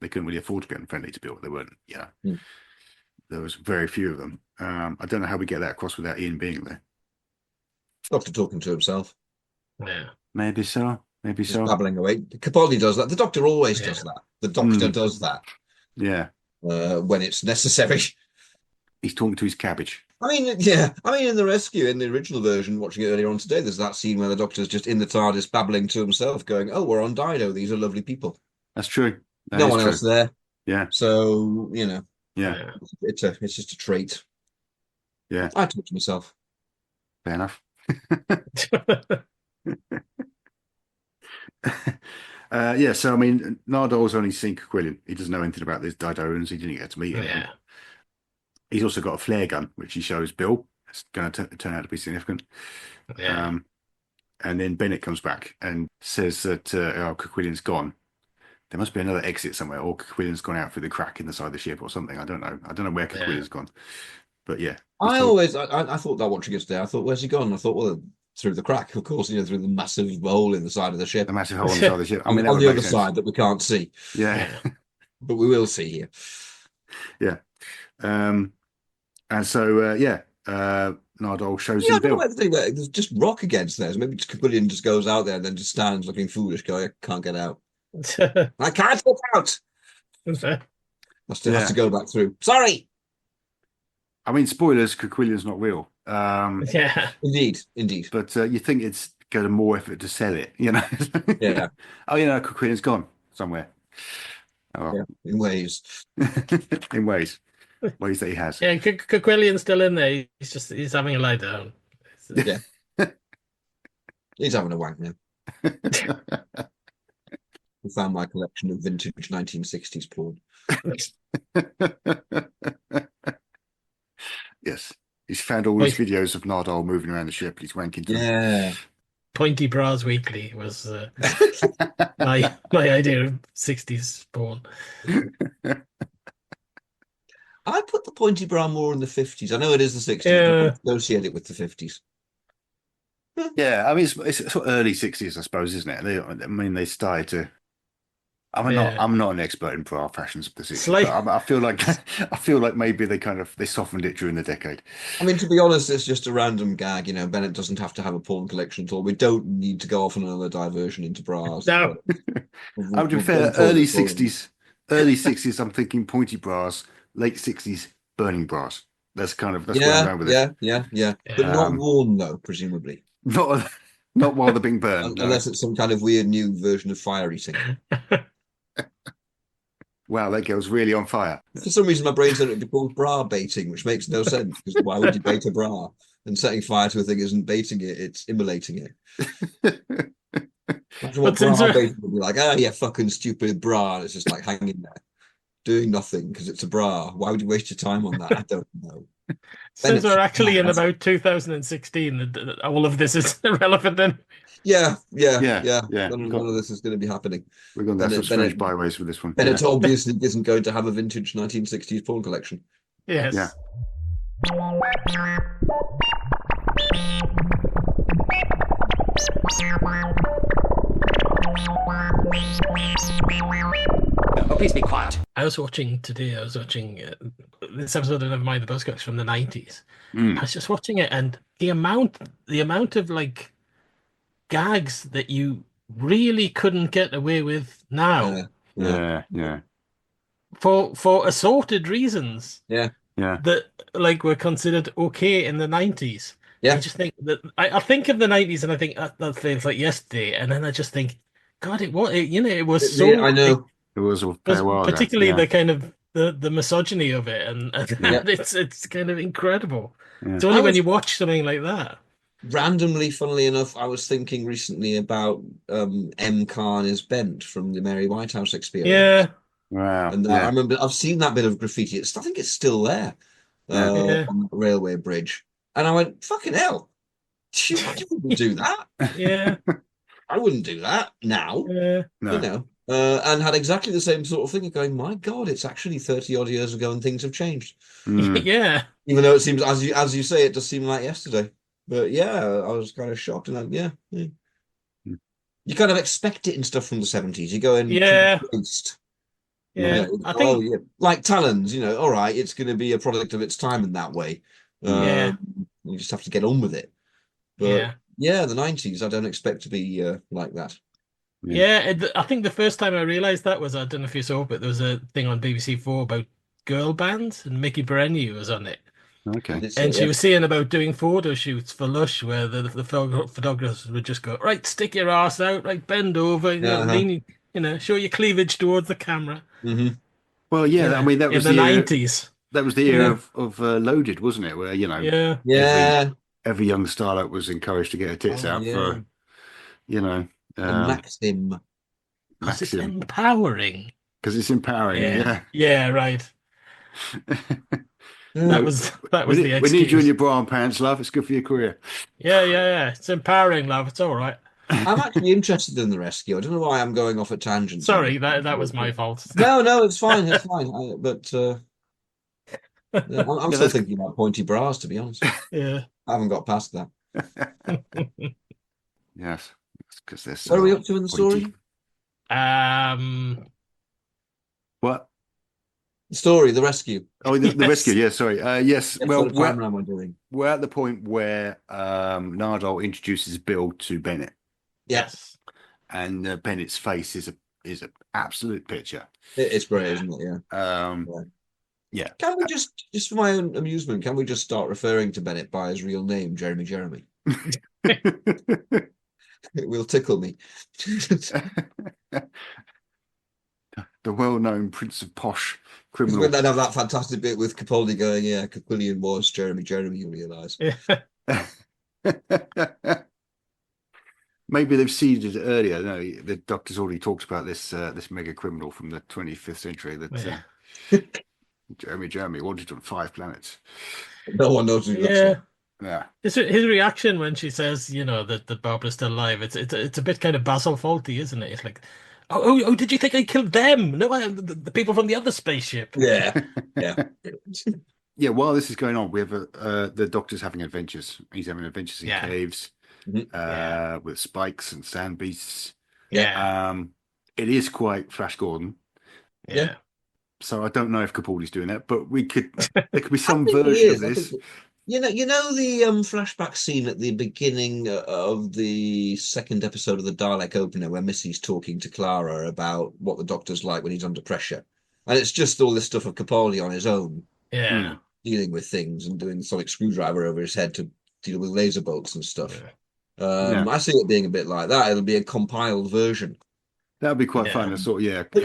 they couldn't really afford to be unfriendly to people. They weren't. There was very few of them. I don't know how we get that across without Ian being there. Doctor talking to himself. Yeah. Maybe so. Just babbling away. Capaldi does that. The Doctor always does that. The Doctor does that. Yeah. When it's necessary. He's talking to his cabbage. I mean, in The Rescue, in the original version, watching it earlier on today, there's that scene where the Doctor's just in the TARDIS babbling to himself, going, "Oh, we're on Dido. These are lovely people." That's true. No one else there. Yeah. So, Yeah. it's just a trait. Yeah. I talk to myself. Fair enough. So I mean, Nardole's only seen Quillian. He doesn't know anything about these Didorans. He didn't get to meet him. Yeah. He's also got a flare gun, which he shows Bill. It's going to turn out to be significant. Yeah. And then Bennett comes back and says that Quillian's gone. There must be another exit somewhere, or Quillian's gone out through the crack in the side of the ship or something. I don't know. I don't know where Quillian's gone. But yeah. I thought that watching it today. I thought, where's he gone? I thought, well, through the crack, of course, through the massive hole in the side of the ship. The massive hole in the side of the ship. I mean, on the other side that we can't see. Yeah. But we will see here. Yeah. And so, Nardole shows him Bill. There's just rock against there. So maybe Capaldi just goes out there and then just stands looking foolish, going, I can't get out. I can't get out. I still have to go back through. Sorry. I mean, spoilers, Quillian's not real. Yeah. Indeed. But you think it's got a more effort to sell it, Yeah. Oh, Quillian's gone somewhere. Oh. Yeah, in ways. In ways that he has. Yeah, Quillian's still in there. He's having a lie down. Yeah. He's having a wank now. I found my collection of vintage 1960s porn. Yes. He's found all these videos of Nardole moving around the ship. He's wanking to Yeah. Pointy Bras Weekly was my idea of 60s porn. I put the pointy bra more in the 50s. I know it is the 60s, Yeah. but I associate it with the 50s. Yeah, I mean, it's sort of early 60s, I suppose, isn't it? They started to. I'm not an expert in bra fashions of the 60s. But I feel like maybe they softened it during the decade. I mean, to be honest, it's just a random gag. Bennett doesn't have to have a porn collection at all. We don't need to go off on another diversion into bras. No. To be fair, early 60s, I'm thinking pointy bras. Late 60s, burning bras. That's where I'm going with it. Yeah. But not worn, though, presumably. Not while they're being burned. Unless it's some kind of weird new version of fire eating. Wow, that girl's really on fire. For some reason, my brain said it'd be called bra baiting, which makes no sense. Because why would you bait a bra? And setting fire to a thing isn't baiting it, it's immolating it. Imagine what bra baiting would be like. Oh, yeah, fucking stupid bra. And it's just like hanging there, doing nothing because it's a bra. Why would you waste your time on that? I don't know. Since we're actually in about 2016, all of this is irrelevant then. Yeah. None of this is going to be happening. We're going to have some strange byways with this one. Bennett obviously isn't going to have a vintage 1960s porn collection. Yes. Yeah. Oh, please be quiet. I was watching this episode of Never Mind the Buzzcocks from the 90s. I was just watching it, and the amount of like gags that you really couldn't get away with now Yeah. for assorted reasons Yeah. that like were considered okay in the 90s. Yeah. I just think that I think of the 90s and I think that feels like yesterday, and then I just think, God, it was so. Yeah, I know. It was a fair while ago. Particularly Yeah. the kind of the misogyny of it, and Yeah. it's kind of incredible. Yeah. It's only I when was- you watch something like that. Randomly, funnily enough, I was thinking recently about M. Khan is Bent from the Mary Whitehouse Experience. Yeah, Wow. And I remember I've seen that bit of graffiti. I think it's still there Yeah. on the railway bridge. And I went, fucking hell. I wouldn't do that. yeah, I wouldn't do that now, yeah. No. you know. And had exactly the same sort of thing of going, my God, it's actually 30 odd years ago and things have changed. Mm. Yeah, Even though it seems, as you say, it does seem like yesterday. But yeah, I was kind of shocked. And like, yeah. You kind of expect it in stuff from the 70s. You go in Yeah. convinced. yeah. You know, I think yeah. Like Talons, all right, it's going to be a product of its time in that way. Yeah. You just have to get on with it. But yeah, the 90s, I don't expect to be like that. yeah. I think the first time I realized that was, I don't know if you saw, but there was a thing on BBC4 about girl bands, and Mickey Berenyu was on it. Okay. And she was saying about doing photo shoots for Lush, where the photographers would just go, right, stick your ass out, right, bend over, lean, show your cleavage towards the camera. Mm-hmm. Well, yeah, I mean, that was in the era, 90s. that was the era of Loaded, wasn't it? Where, Yeah. every young starlet was encouraged to get her tits out for, and Maxim. Because it's empowering. Because it's empowering, yeah. Yeah, right. That was the excuse. We need you in your bra and pants, love. It's good for your career. Yeah. It's empowering, love. It's all right. I'm actually interested in the rescue. I don't know why I'm going off at tangents. Sorry, that was my fault. No, it's fine. It's fine. I'm still thinking about pointy bras, to be honest. Yeah. I haven't got past that. Yes. Because there's What are we up to in the story? What? The story, the rescue. Oh, the rescue. Yeah, sorry. Yes. Well, what time am I doing? We're at the point where Nardole introduces Bill to Bennett. Yes. And Bennett's face is an absolute picture. It's great, isn't it? Yeah. Yeah. Can we just for my own amusement, can we just start referring to Bennett by his real name, Jeremy? It will tickle me. The well-known Prince of Posh When criminal. they'd have that fantastic bit with Capaldi going, yeah, Capillion was Jeremy, you realise. Maybe they've seeded it earlier. No, the doctor's already talked about this mega criminal from the 25th century that Jeremy wanted on 5 planets. No one knows who he looks like. Yeah. His reaction when she says, that Barbara's still alive, it's a bit kind of Basil faulty, isn't it? It's like, oh, did you think I killed them? No, the people from the other spaceship. Yeah. Yeah, while this is going on, we have the doctor's having adventures. He's having adventures in caves with spikes and sand beasts. Yeah. It is quite Flash Gordon. Yeah. So I don't know if Capaldi's doing that, but there could be some version of this. You know the flashback scene at the beginning of the second episode of the Dalek opener where Missy's talking to Clara about what the doctor's like when he's under pressure. And it's just all this stuff of Capaldi on his own. Yeah. Dealing with things and doing the sonic screwdriver over his head to deal with laser bolts and stuff. I see it being a bit like that. It'll be a compiled version. That would be quite fun. A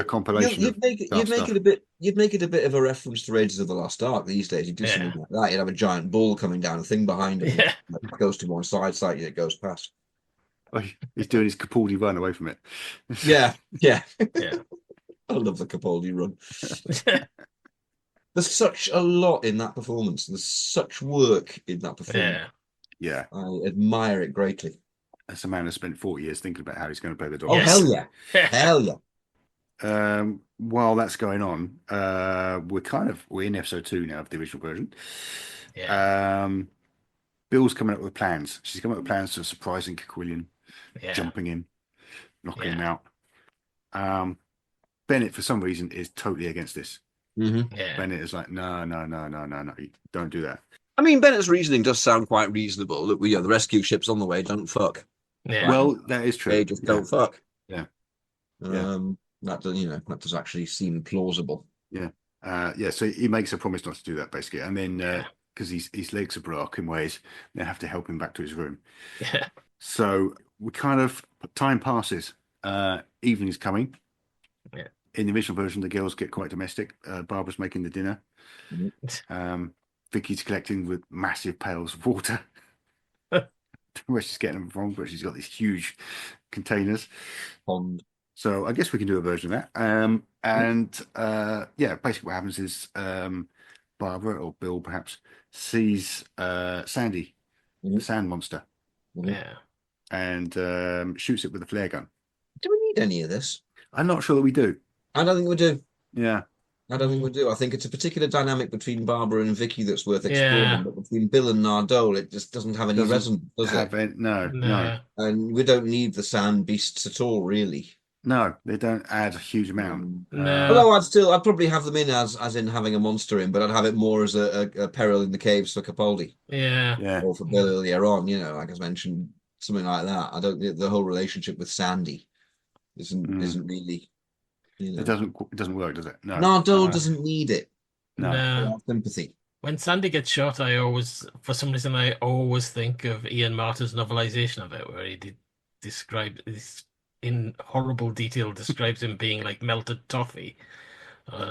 compilation. You'd make it a bit of a reference to Raiders of the Lost Ark these days. You'd do something like that. You'd have a giant bull coming down, a thing behind him that goes to one side, it goes past. Oh, he's doing his Capaldi run away from it. Yeah. Yeah. I love the Capaldi run. There's such a lot in that performance. There's such work in that performance. Yeah. I admire it greatly. As a man who spent 40 years thinking about how he's going to play the dog. Oh, hell yeah. Hell yeah. While that's going on, we're in episode 2 now of the original version. Yeah. Bill's coming up with plans. She's coming up with plans for surprising Quillian jumping in. knocking him out. Bennett, for some reason, is totally against this. Mm-hmm. Yeah. Bennett is like, no, don't do that. I mean, Bennett's reasoning does sound quite reasonable. Look, the rescue ship's on the way. Don't fuck. Yeah. Well, that is true. They just don't fuck. Yeah. That does, that does actually seem plausible. Yeah. So he makes a promise not to do that, basically, and then because his legs are broken ways, they have to help him back to his room. Yeah. So we kind of time passes. Evening's coming. Yeah. In the original version, the girls get quite domestic. Barbara's making the dinner. Vicky's collecting with massive pails of water. Where she's getting them from, but she's got these huge containers. Pond. So I guess we can do a version of that. Basically what happens is Barbara, or Bill perhaps, sees Sandy, the sand monster, Yeah. and shoots it with a flare gun. Do we need any of this? I'm not sure that we do. I don't think we do. Yeah. I don't think we do. I think it's a particular dynamic between Barbara and Vicky that's worth exploring. Yeah. But between Bill and Nardole, it just doesn't have any resonance, does it? No. And we don't need the sand beasts at all, really. No, they don't add a huge amount. No. Although I'd probably have them in as in having a monster in, but I'd have it more as a peril in the caves for Capaldi. Yeah. Or for Bill earlier on, like I mentioned, something like that. I don't think the whole relationship with Sandy isn't really. It doesn't work, does it? No. Nardole doesn't need it. No. Sympathy. When Sandy gets shot, for some reason, I always think of Ian Martin's novelization of it, where he did describe this in horrible detail, describes him being like melted toffee,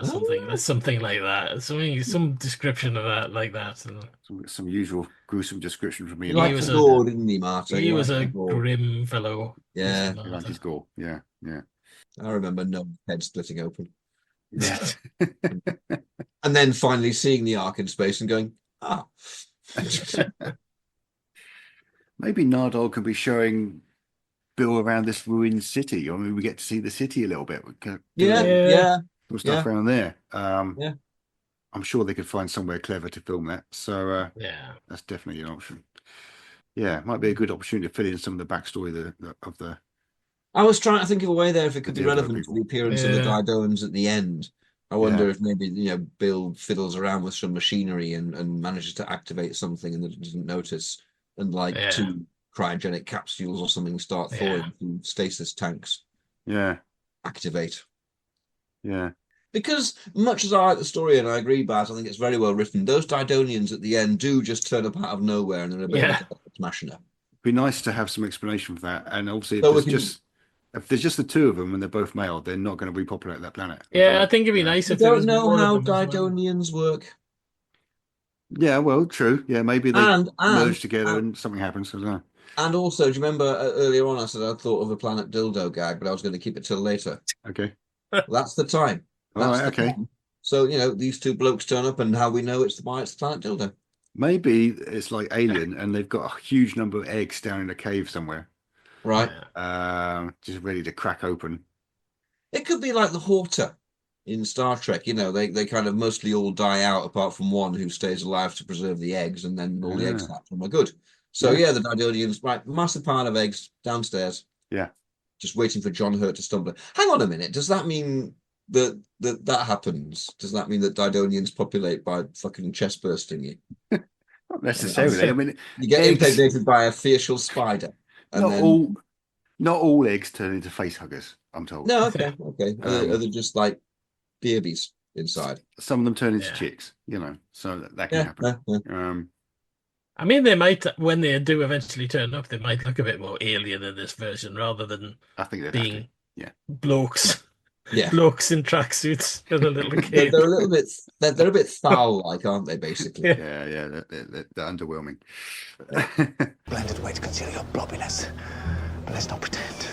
something like that. Some description of that, like that. Some usual gruesome description from Ian. He liked his gore, didn't he, Martin? He was a grim fellow. Yeah. He liked his gore. Yeah. I remember no head splitting open. And then finally seeing the Ark in space and going, Maybe Nardole could be showing Bill around this ruined city. I mean, we get to see the city a little bit. Yeah. Stuff around there. Yeah. I'm sure they could find somewhere clever to film that. So that's definitely an option. Yeah, it might be a good opportunity to fill in some of the backstory of the. I was trying to think of a way there if it could be The other relevant to people. the appearance of the Didoans at the end. I wonder if maybe Bill fiddles around with some machinery and manages to activate something and that it doesn't notice, and two cryogenic capsules or something start thawing through stasis tanks. Yeah. Activate. Yeah. Because much as I like the story and I agree, Baz, I think it's very well written. Those Didonians at the end do just turn up out of nowhere and they're a bit like a smashing up. Be nice to have some explanation for that. And obviously, if there's just the two of them and they're both male, they're not going to repopulate that planet. Yeah, I think it'd be nice if there was know more how of them as well. Didonians work. Yeah, well, true. Yeah, maybe they merge together and something happens. I don't know. And also, do you remember earlier on I said I thought of a Planet Dildo gag, but I was going to keep it till later. Okay. That's the time. Okay. So, these two blokes turn up and how we know it's the Planet Dildo. Maybe it's like Alien and they've got a huge number of eggs down in a cave somewhere. Right. Just ready to crack open. It could be like the Horta in Star Trek. They kind of mostly all die out apart from one who stays alive to preserve the eggs, and then all the eggs hatch and we're good. So the Didonians, right, massive pile of eggs downstairs. Yeah. Just waiting for John Hurt to stumble. Hang on a minute. Does that mean that happens? Does that mean that Didonians populate by fucking chest bursting you? Not necessarily. I mean, you get impregnated by a facial spider. And not all eggs turn into face huggers, I'm told. No, okay. Are they just like babies inside? Some of them turn into chicks, so that can happen. Yeah. I mean, they might, when they do eventually turn up, they might look a bit more alien in this version rather than being blokes. Yeah, blokes in tracksuits and a little kid. They're a little bit. They're a bit foul-like, aren't they? Basically. Yeah. They're underwhelming. Blended way to conceal your blobbiness, but let's not pretend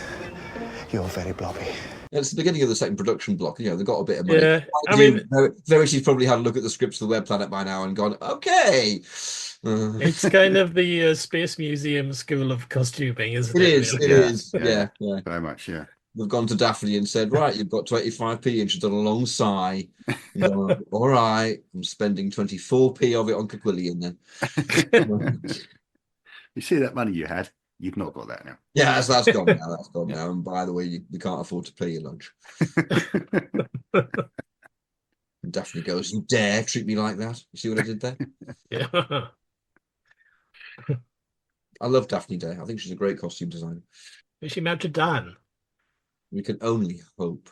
you're very blobby. It's the beginning of the second production block. They've got a bit of money. Yeah, I mean, Verity's probably had a look at the scripts for the Web Planet by now and gone, okay. It's kind of the Space Museum school of costuming, isn't it? It is. Yeah. Very much, yeah. We've gone to Daphne and said, right, you've got 25p, and she's done a long sigh. Gone, all right, I'm spending 24p of it on Coquillian then. You see that money you had? You've not got that now. Yeah, that's gone now. That's gone now. And by the way, we can't afford to pay your lunch. And Daphne goes, "You dare treat me like that?" You see what I did there? Yeah. I love Daphne Day. I think she's a great costume designer. Is she married to Dan? We can only hope.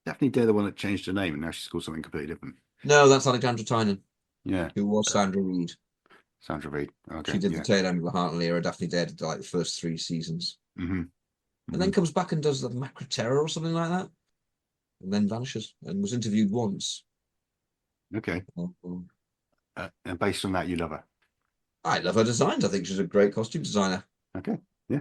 Daphne Dare, the one that changed her name, and now she's called something completely different. No, that's Alexandra Tynan, Yeah, who was Sandra Reed. Sandra Reed. Okay, She did yeah. the tail end of the Hartnell era. Daphne Day did like the first 3 seasons. Mm-hmm. And then comes back and does the Macra Terror or something like that. And then vanishes and was interviewed once. Okay. Um, And based on that, you love her. I love her designs. I think she's a great costume designer. Okay. Yeah.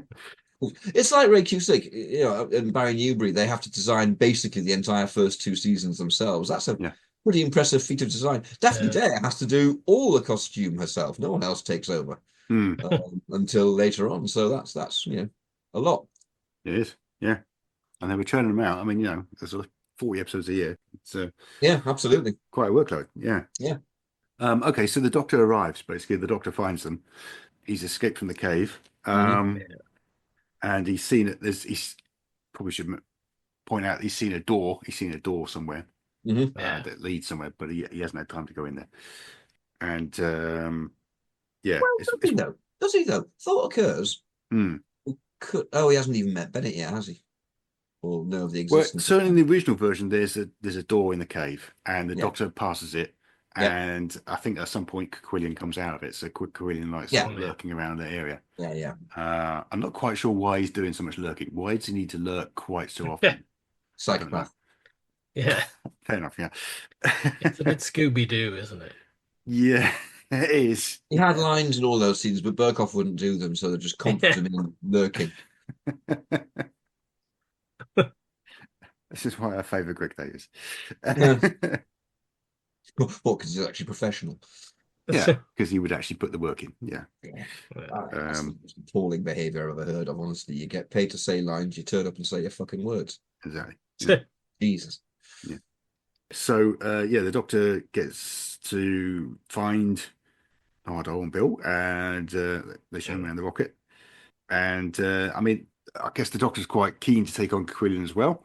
It's like Ray Cusick, you know, and Barry Newbury. They have to design basically the entire first 2 seasons themselves. That's a pretty impressive feat of design. Daphne Dare has to do all the costume herself. No one else takes over until later on. So that's you know, a lot. It is. Yeah. And they were churning them out. I mean, you know, there's sort of 40 episodes a year. It's yeah, absolutely. Quite a workload. Yeah. Yeah. Okay, so the doctor arrives. Basically, the doctor finds them. He's escaped from the cave. And he's seen it. He's probably should point out he's seen a door. He's seen a door somewhere that leads somewhere, but he hasn't had time to go in there. And yeah, well, does he though? Thought occurs. He hasn't even met Bennett yet, has he? Or know of the existence? Well, certainly in the original version, there's a door in the cave, and the doctor passes it. And I think at some point Quillian comes out of it. So Quillian likes lurking around the area. Yeah. I'm not quite sure why he's doing so much lurking. Why does he need to lurk quite so often? Psychopath. Yeah. Fair enough, yeah. It's a bit Scooby-Doo, isn't it? Yeah, it is. He had lines in all those scenes, but Burkhoff wouldn't do them, so they're just confident in lurking. This is why I favour Greg Davis. What, because he's actually professional? Yeah, because he would actually put the work in. Yeah. That's the most appalling behaviour I've ever heard of, honestly. You get paid to say lines, you turn up and say your fucking words. Exactly. Yeah. Jesus. Yeah. So, the doctor gets to find Nardole and Bill, and they show him around the rocket. And, I mean, I guess the doctor's quite keen to take on Quillian as well.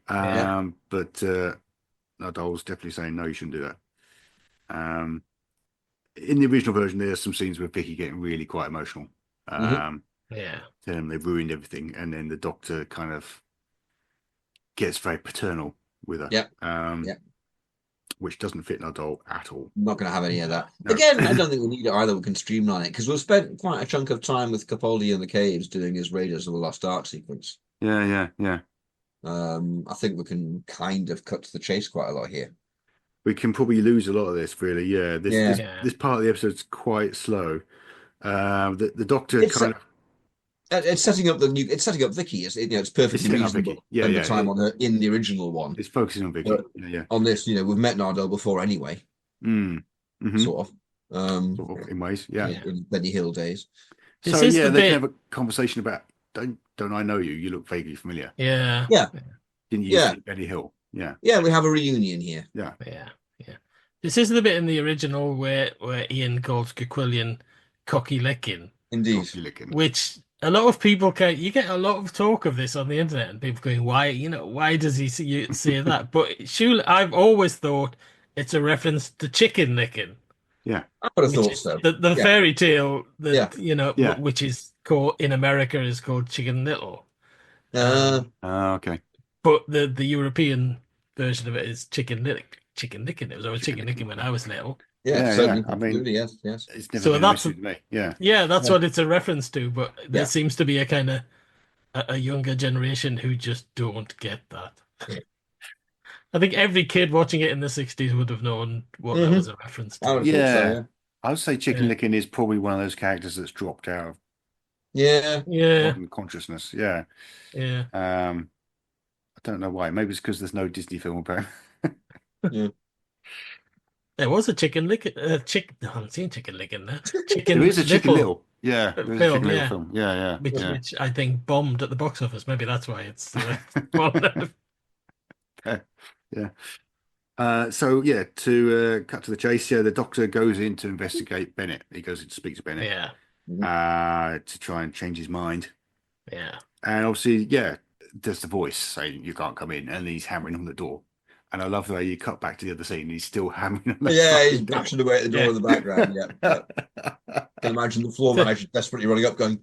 But Nardole's definitely saying, no, you shouldn't do that. In the original version, there's some scenes with Vicky getting really quite emotional. Telling them they've ruined everything, and then the doctor kind of gets very paternal with her. Which doesn't fit Nardole at all. I'm not going to have any of that. No. Again, I don't think we need it either. We can streamline it because we've spent quite a chunk of time with Capaldi in the caves doing his Raiders of the Lost Ark sequence. Yeah. I think we can kind of cut to the chase quite a lot here. We can probably lose a lot of this, really. Yeah, this part of the episode's quite slow. The doctor it's setting up Vicky. It's perfectly reasonable. Vicky. The time on her in the original one. It's focusing on Vicky. On this, we've met Nardole before anyway. Sort of. In ways, yeah. In Benny Hill days. So they can have a conversation about don't I know you? You look vaguely familiar. Yeah. Didn't you see Benny Hill? Yeah. Yeah, we have a reunion here. Yeah. This is the bit in the original where Ian calls Quillian cocky licking. Indeed. Cocky licking. Which a lot of people you get a lot of talk of this on the internet, and people going, why does he say that? But surely I've always thought it's a reference to chicken licking. Yeah. I would have thought so. The fairy tale that which is called in America is called Chicken Little. Okay. But the European version of it is chicken licking. It was always chicken licking when I was little. Yeah. I mean, yes. It's never So that's me. that's what it's a reference to. But there seems to be a kind of a younger generation who just don't get that. I think every kid watching it in the 60s would have known what that was a reference to. I would say Chicken Licking is probably one of those characters that's dropped out of modern consciousness. Yeah. I don't know why. Maybe it's because there's no Disney film about it. There was a Chicken Licking. I haven't seen Chicken Licking there. Chicken there is a Chicken Little. Yeah, there is a Chicken Little film. Yeah. Which I think bombed at the box office. Maybe that's why it's. To cut to the chase, the doctor goes in to investigate Bennett. He goes in to speak to Bennett. Yeah. to try and change his mind. Yeah. And obviously, there's the voice saying you can't come in, and he's hammering on the door. And I love the way you cut back to the other scene, and he's still hammering on the He's door. bashing away at the door in the background. Yeah. Can imagine the floor manager desperately running up, going,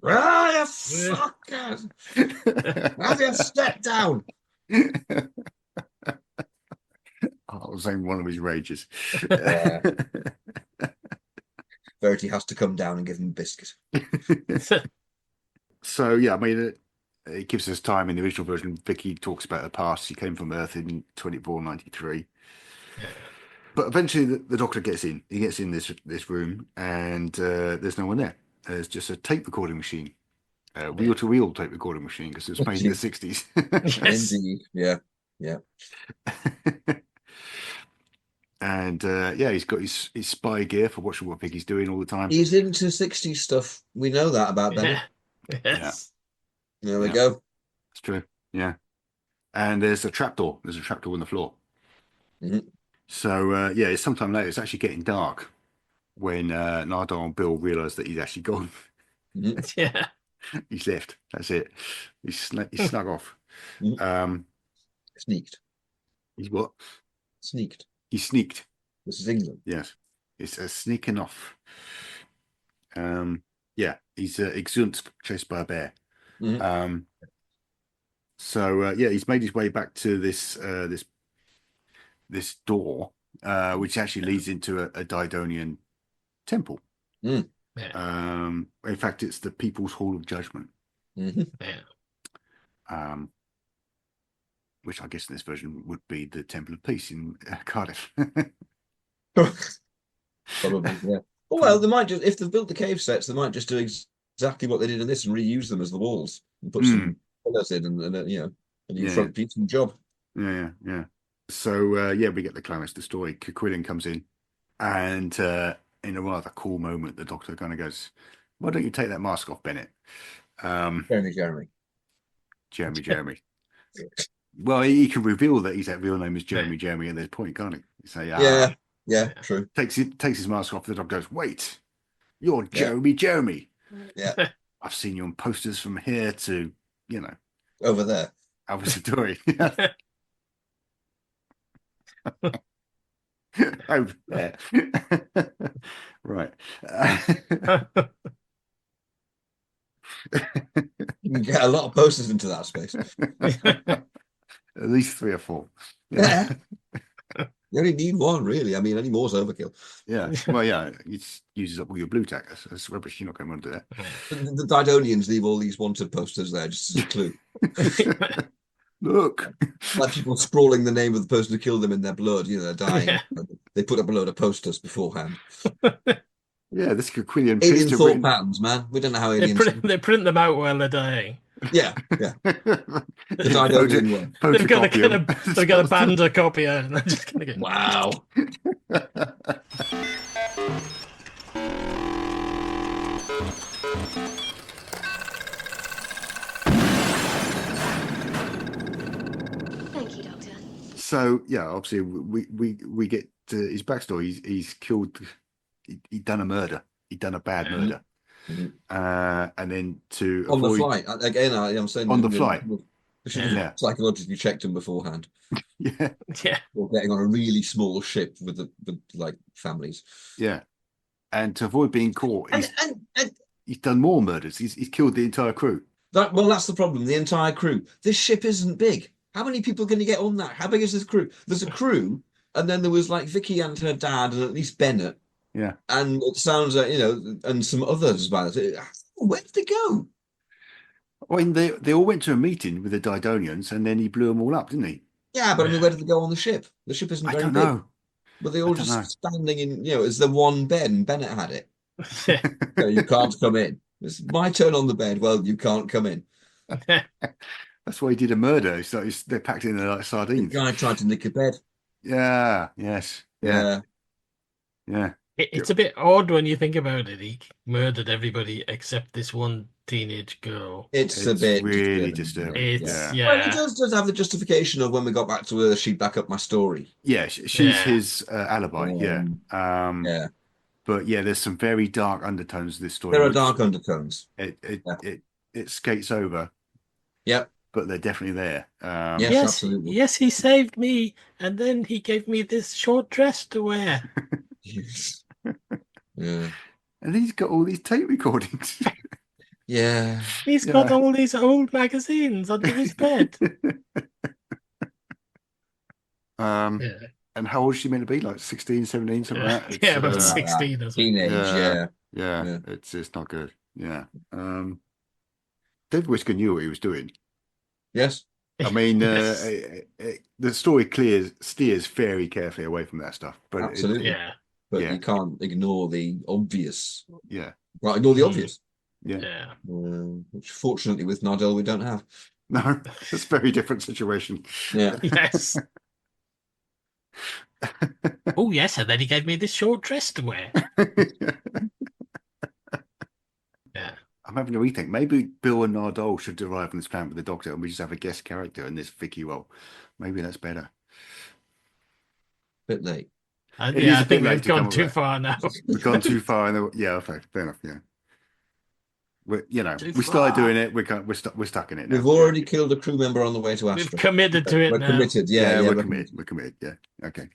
"Ah, you fuckers! Have you stepped down?" I was saying one of his rages. Verity has to come down and give him a biscuit. So I mean, it gives us time in the original version. Vicky talks about her past. She came from Earth in 2493. But eventually, the Doctor gets in. He gets in this room, and there's no one there. There's just a tape recording machine, wheel-to-wheel tape recording machine, because it was made in the 60s. Yes. Indeed, yeah. And he's got his spy gear for watching what Vicky's doing all the time. He's into 60s stuff. We know that about Bennett. Yes. There we go. It's true. Yeah. And there's a trapdoor. There's a trapdoor on the floor. So it's sometime later. It's actually getting dark when Nardole and Bill realise that he's actually gone. Yeah. He's left. That's it. He's snug off. Sneaked. He's what? Sneaked. He sneaked. This is England. Yes. It's a sneaking off. He's exhumed, chased by a bear. He's made his way back to this door, which actually leads into a Didonian temple. In fact, it's the People's Hall of Judgment. Which I guess in this version would be the Temple of Peace in Cardiff. Probably, yeah. Well, they might just, if they've built the cave sets, they might just do exactly what they did in this and reuse them as the walls and put some pillars in and a new front piece and job. Yeah. So we get the climax of the story. Quillen comes in, and in a rather cool moment, the Doctor kind of goes, "Why don't you take that mask off, Bennett?" Jeremy. Well, he can reveal that his real name is Jeremy at this point, can't he? You say, true. Takes his mask off. The Doctor goes, "Wait, you're Jeremy." Yeah. I've seen you on posters from here to, over there. Alpha Centauri. Over there. Right. You can get a lot of posters into that space. At least 3 or 4. Yeah. You only need one, really. I mean, any more's overkill. Yeah. Well, it uses up all your blue tack. That's rubbish. You're not going to want to do that. The Didonians leave all these wanted posters there just as a clue. Look. Like people scrawling the name of the person who killed them in their blood. They're dying. Yeah. They put up a load of posters beforehand. Yeah, this could Quillian Alien thought patterns, man. We don't know how aliens... They print them out while they're dying. Yeah. The Didonian one. They've got a Banda copy out, and they're just going to go, wow. Thank you, Doctor. So obviously we get his backstory. He's killed. He'd done a murder. He'd done a bad murder. And then to on avoid... the flight again, I'm saying on the flight. We should have psychologically checked him beforehand. Yeah. Or getting on a really small ship with families. Yeah, and to avoid being caught, he's done more murders. He's killed the entire crew. That's the problem. The entire crew. This ship isn't big. How many people can you get on that? How big is this crew? There's a crew, and then there was Vicky and her dad, and at least Bennett. Yeah, and it sounds like and some others. Where did they go? I mean, they all went to a meeting with the Didonians, and then he blew them all up, didn't he? Yeah, but I mean, where did they go on the ship? The ship isn't very big. Know. But they all just standing in, is the one bed, and Bennett had it. You can't come in. It's my turn on the bed. Well, you can't come in. That's why he did a murder. So they're packed in there like sardines. The guy tried to nick a bed. Yeah. Yes. Yeah. It's a bit odd when you think about it. He murdered everybody except this one teenage girl. It's a bit really disturbing. Well, he does have the justification of when we got back to her, she'd back up my story. Yeah, she's his alibi. But yeah, there's some very dark undertones to this story. There are which dark undertones. it skates over, Yep. but they're definitely there. Yes, absolutely. Yes, he saved me, and then he gave me this short dress to wear. Yes. Yeah. And he's got all these tape recordings. Yeah. He's got all these old magazines under his bed. And how old is she meant to be? Like 16, 17, something like that? Yeah, about 16 or something. Teenage, yeah. It's not good. Yeah. David Whisker knew what he was doing. Yes. I mean, Yes. the story steers very carefully away from that stuff. But Absolutely. But you can't ignore the obvious. Yeah. Right, ignore the obvious. Yeah. Which fortunately with Nardole we don't have. No, it's a very different situation. Yeah. Yes. Oh, yes, and then he gave me this short dress to wear. Yeah. I'm having a rethink. Maybe Bill and Nardole should arrive on this planet with the Doctor and we just have a guest character in this Vicky role. Maybe that's better. Bit late. I think we've gone too far now. We've gone too far. Yeah, okay, fair enough. Yeah. We started doing it. We're stuck in it now. We've already killed a crew member on the way to Astra. We've committed to it We're now. committed. Yeah, we're committed. We're committed. Yeah. Okay.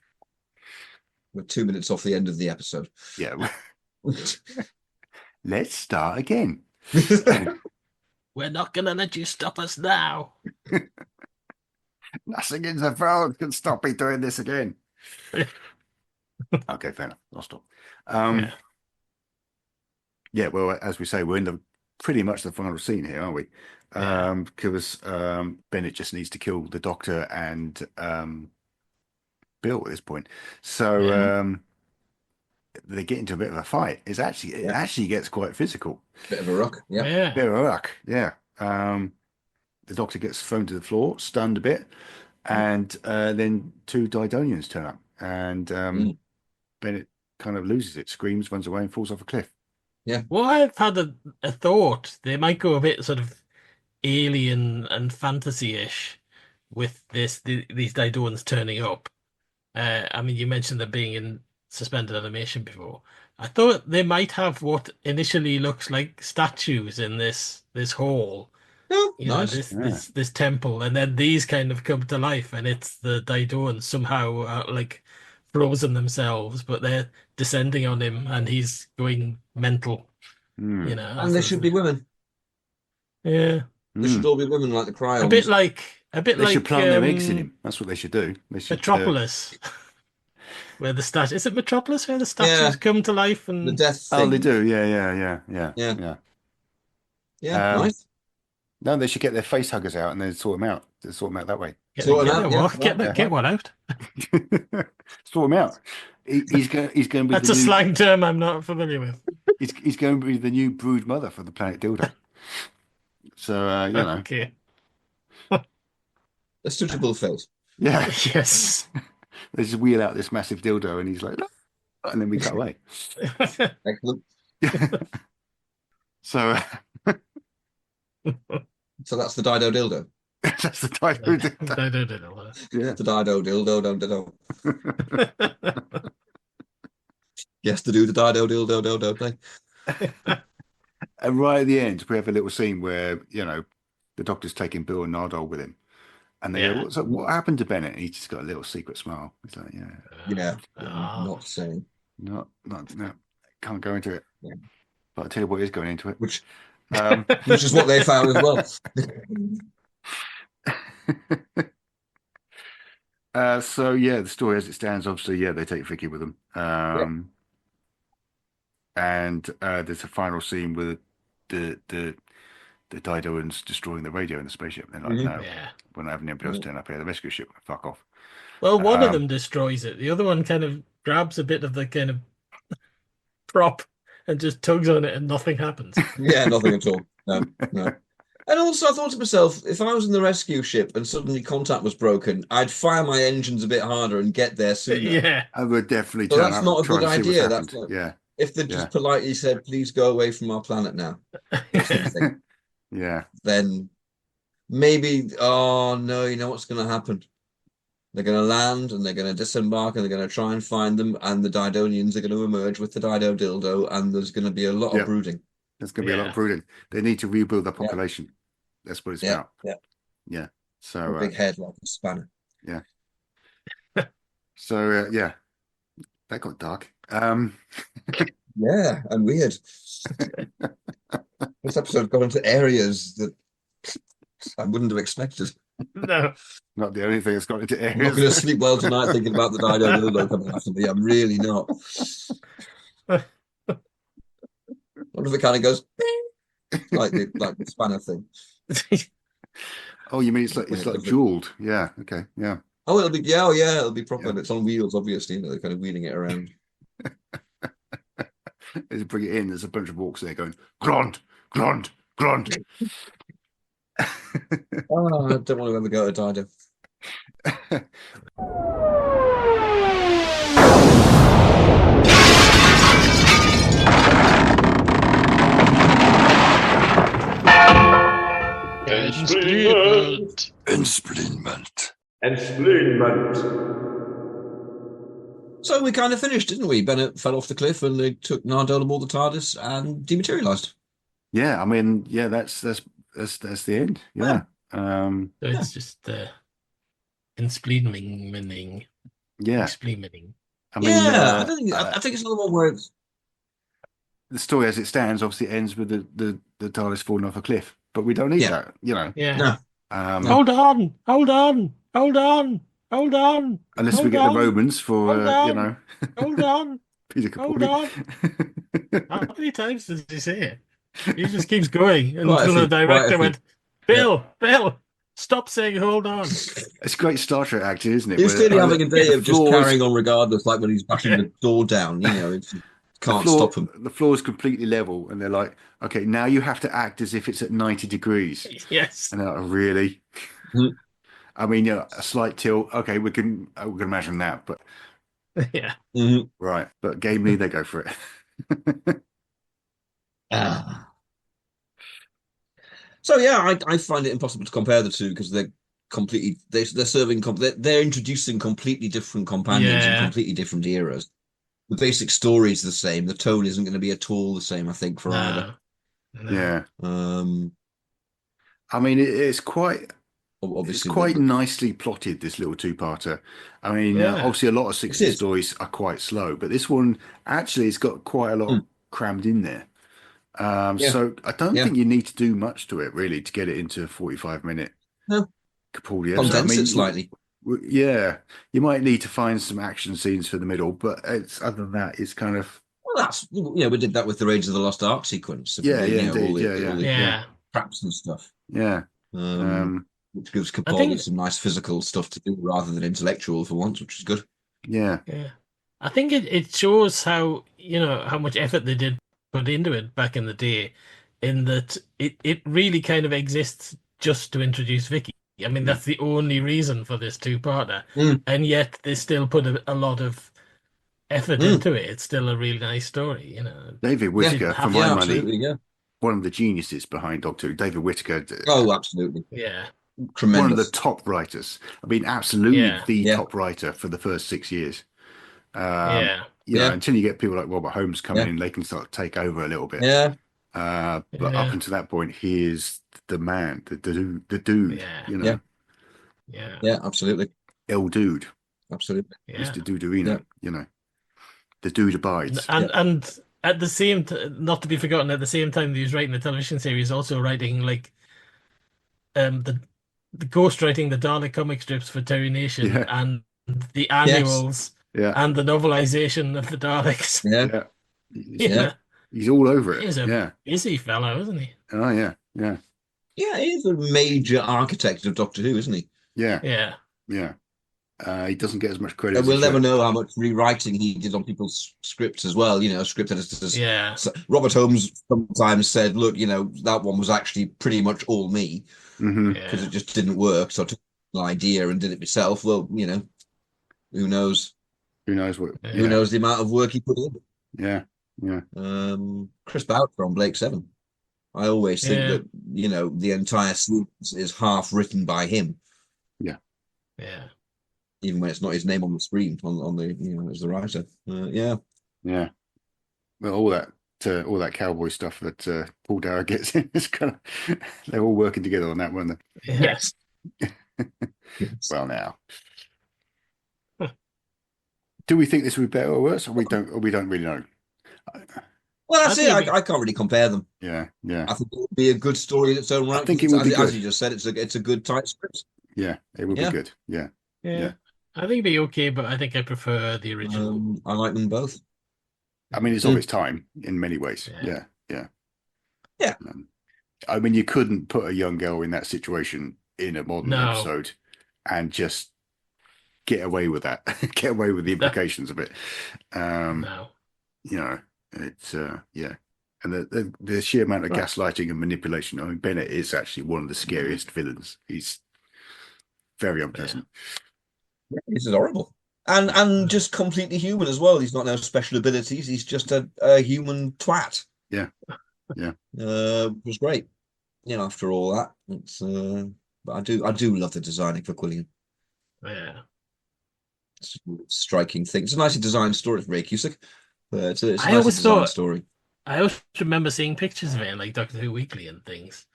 We're 2 minutes off the end of the episode. Yeah. Let's start again. We're not going to let you stop us now. Nothing in the world can stop me doing this again. Okay, fair enough. I'll stop. Yeah, well, as we say, we're in pretty much the final scene here, aren't we? Because Bennett just needs to kill the Doctor and Bill at this point. So they get into a bit of a fight. It actually gets quite physical. Bit of a ruck. Yeah. Bit of a ruck. Yeah. The Doctor gets thrown to the floor, stunned a bit, and then two Didonians turn up, and Bennett kind of loses it, screams, runs away, and falls off a cliff. Yeah. Well, I've had a thought. They might go a bit sort of alien and fantasy-ish with these Didonians turning up. I mean, you mentioned them being in suspended animation before. I thought they might have what initially looks like statues in this hall. Oh, nice. This temple, and then these kind of come to life, and it's the Didonians somehow like frozen themselves, but they're descending on him, and he's going mental. And they should be women. Yeah, they should all be women like the Cryons. A bit like they should plant their eggs in him. That's what they should do. They should, Metropolis. Where the is it Metropolis where the statues come to life and the death thing. Oh, they do. Yeah. Nice. No, they should get their face huggers out and then sort them out. Sort them out that way. Get one out. Sort them out. He's going to be. That's a slang term I'm not familiar with. He's going to be the new brood mother for the planet Dildo. So you know. Okay. A suitable face. Yeah. Yes. They just wheel out this massive dildo, and he's like, no! And then we cut away. Excellent. So that's the Dido dildo. That's the Dido dildo. Dido dildo. Yeah. The Dido dildo, don't. Yes, to do the Dido dildo, don't they? And right at the end, we have a little scene where, you know, the Doctor's taking Bill and Nardole with him. And they go, what happened to Bennett? And he's just got a little secret smile. He's like, not saying. No, can't go into it. Yeah. But I'll tell you what is going into it. Which is what they found as well. So yeah, the story as it stands, obviously, they take Vicky with them. And there's a final scene with the Didoans destroying the radio in the spaceship. They're like, no, we're not having anybody else turn up here. The rescue ship, fuck off. Well, one of them destroys it. The other one kind of grabs a bit of the kind of prop and just tugs on it, and nothing happens. Yeah, nothing at all. No. And also, I thought to myself, if I was in the rescue ship and suddenly contact was broken, I'd fire my engines a bit harder and get there sooner. Yeah, I would definitely. So that's not a good idea. That's if they just politely said, "Please go away from our planet now," or something. Then maybe. Oh no! You know what's going to happen? They're going to land and they're going to disembark and they're going to try and find them. And the Didonians are going to emerge with the Dido dildo, and there's going to be a lot of brooding. There's going to be a lot of brooding. They need to rebuild their population. That's what it's about. Yeah. So a big head like a spanner. Yeah. So that got dark. Yeah, and weird. This episode got into areas that I wouldn't have expected. No. Not the only thing that's got into areas. I'm not going to sleep well tonight thinking about the Dido dildo coming after me. I'm really not. What if it kind of goes like the spanner thing? Oh, you mean it's like jeweled? Yeah. Okay. Yeah. Oh, it'll be proper. It's on wheels, obviously. They're kind of wheeling it around. As you bring it in, there's a bunch of orcs there going grunt, grunt, grunt. Oh, I don't want to ever go to Dido. So we kind of finished, didn't we? Bennett fell off the cliff and they took Nardole aboard the TARDIS and dematerialized. Yeah, I mean, that's the end. Yeah. So it's just Inspleening. Yeah. Inspleening. I mean, I think it's another one where it's... the story as it stands obviously ends with the TARDIS falling off a cliff, but we don't need that, you know. Yeah. No. Hold on. Unless we get the Romans for Hold on. Peter Capaldi. How many times does he say it? He just keeps going until the director went, Bill, stop saying hold on. It's great Star Trek acting, isn't it? He's clearly having a day of just carrying on regardless, like when he's bashing the door down, you know, can't stop him. The floor is completely level and they're like, okay, now you have to act as if it's at 90 degrees. Yes. And they're like, really? I mean, a slight tilt. Okay, we can imagine that, but yeah. Right. But gamely, they go for it. So yeah, I find it impossible to compare the two because they're completely they're serving they're introducing completely different companions in completely different eras. The basic story is the same. The tone isn't going to be at all the same, I think, for either. No. Yeah. I mean, it's quite nicely plotted, this little two-parter. I mean, obviously a lot of 60s stories are quite slow, but this one actually has got quite a lot crammed in there. So I don't think you need to do much to it really to get it into a 45-minute Capaldi episode. Condense it slightly. Yeah, you might need to find some action scenes for the middle, but it's other than that, it's kind of we did that with the Raids of the Lost Ark sequence. Yeah, Traps and stuff. Yeah. Which gives Capaldi some nice physical stuff to do rather than intellectual for once, which is good. Yeah. I think it shows how much effort they did put into it back in the day, in that it really kind of exists just to introduce Vicky. I mean, that's the only reason for this two-parter, and yet they still put a lot of effort into it. It's still a really nice story, you know. David Whittaker, for my money, one of the geniuses behind Doctor Who. David Whittaker. Oh, absolutely. Yeah. Tremendous. One of the top writers. I mean, absolutely the top writer for the first 6 years. Until you get people like Robert Holmes coming in, they can start to take over a little bit. But up until that point, he is the man, the dude. You know. Yeah, absolutely. El Dude. Absolutely. Mr. Duderino, you know. The dude abides. And at the same not to be forgotten, at the same time he was writing the television series, also writing like the ghostwriting the Dalek comic strips for Terry Nation and the annuals and the novelization of the Daleks. He's all over it. He's a busy fellow, isn't he? Oh yeah. Yeah, he's a major architect of Doctor Who, isn't he? Yeah. He doesn't get as much credit. We'll never know how much rewriting he did on people's scripts as well. You know, script editors. Yeah. So Robert Holmes sometimes said, "Look, that one was actually pretty much all me because it just didn't work. So I took an idea and did it myself." Well, who knows? Who knows what? Who knows the amount of work he put in? Yeah. Chris Boucher on Blake 7. I always think that the entire series is half written by him. Yeah. even when it's not his name on the screen on the as the writer. Yeah. Well, all that cowboy stuff that Paul Dara gets in is kind of they're all working together on that, weren't they? Yes. Yes. Well, now, do we think this would be better or worse? Or we don't really know. Well, that's I it. think I can't really compare them. Yeah. I think it would be a good story in its own right. I think it would be as good. you just said, it's a good tight script. Yeah, it would be good. Yeah. I think it'd be okay, but I think I prefer the original. I like them both. I mean, it's of its time in many ways. Yeah. Yeah. I mean, you couldn't put a young girl in that situation in a modern episode and just get away with that. Get away with the implications of it. No. You know, it's and the sheer amount of gaslighting and manipulation. I mean, Bennett is actually one of the scariest villains. He's very unpleasant. Yeah, this is horrible. And just completely human as well. He's got no special abilities. He's just a human twat. Yeah. It was great. After all that, it's but I do love the designing for Quillian. Yeah. It's a striking thing. It's a nicely designed story for Ray Cusick. It's a I nicely always designed thought- story. I always remember seeing pictures of it in like Doctor Who Weekly and things.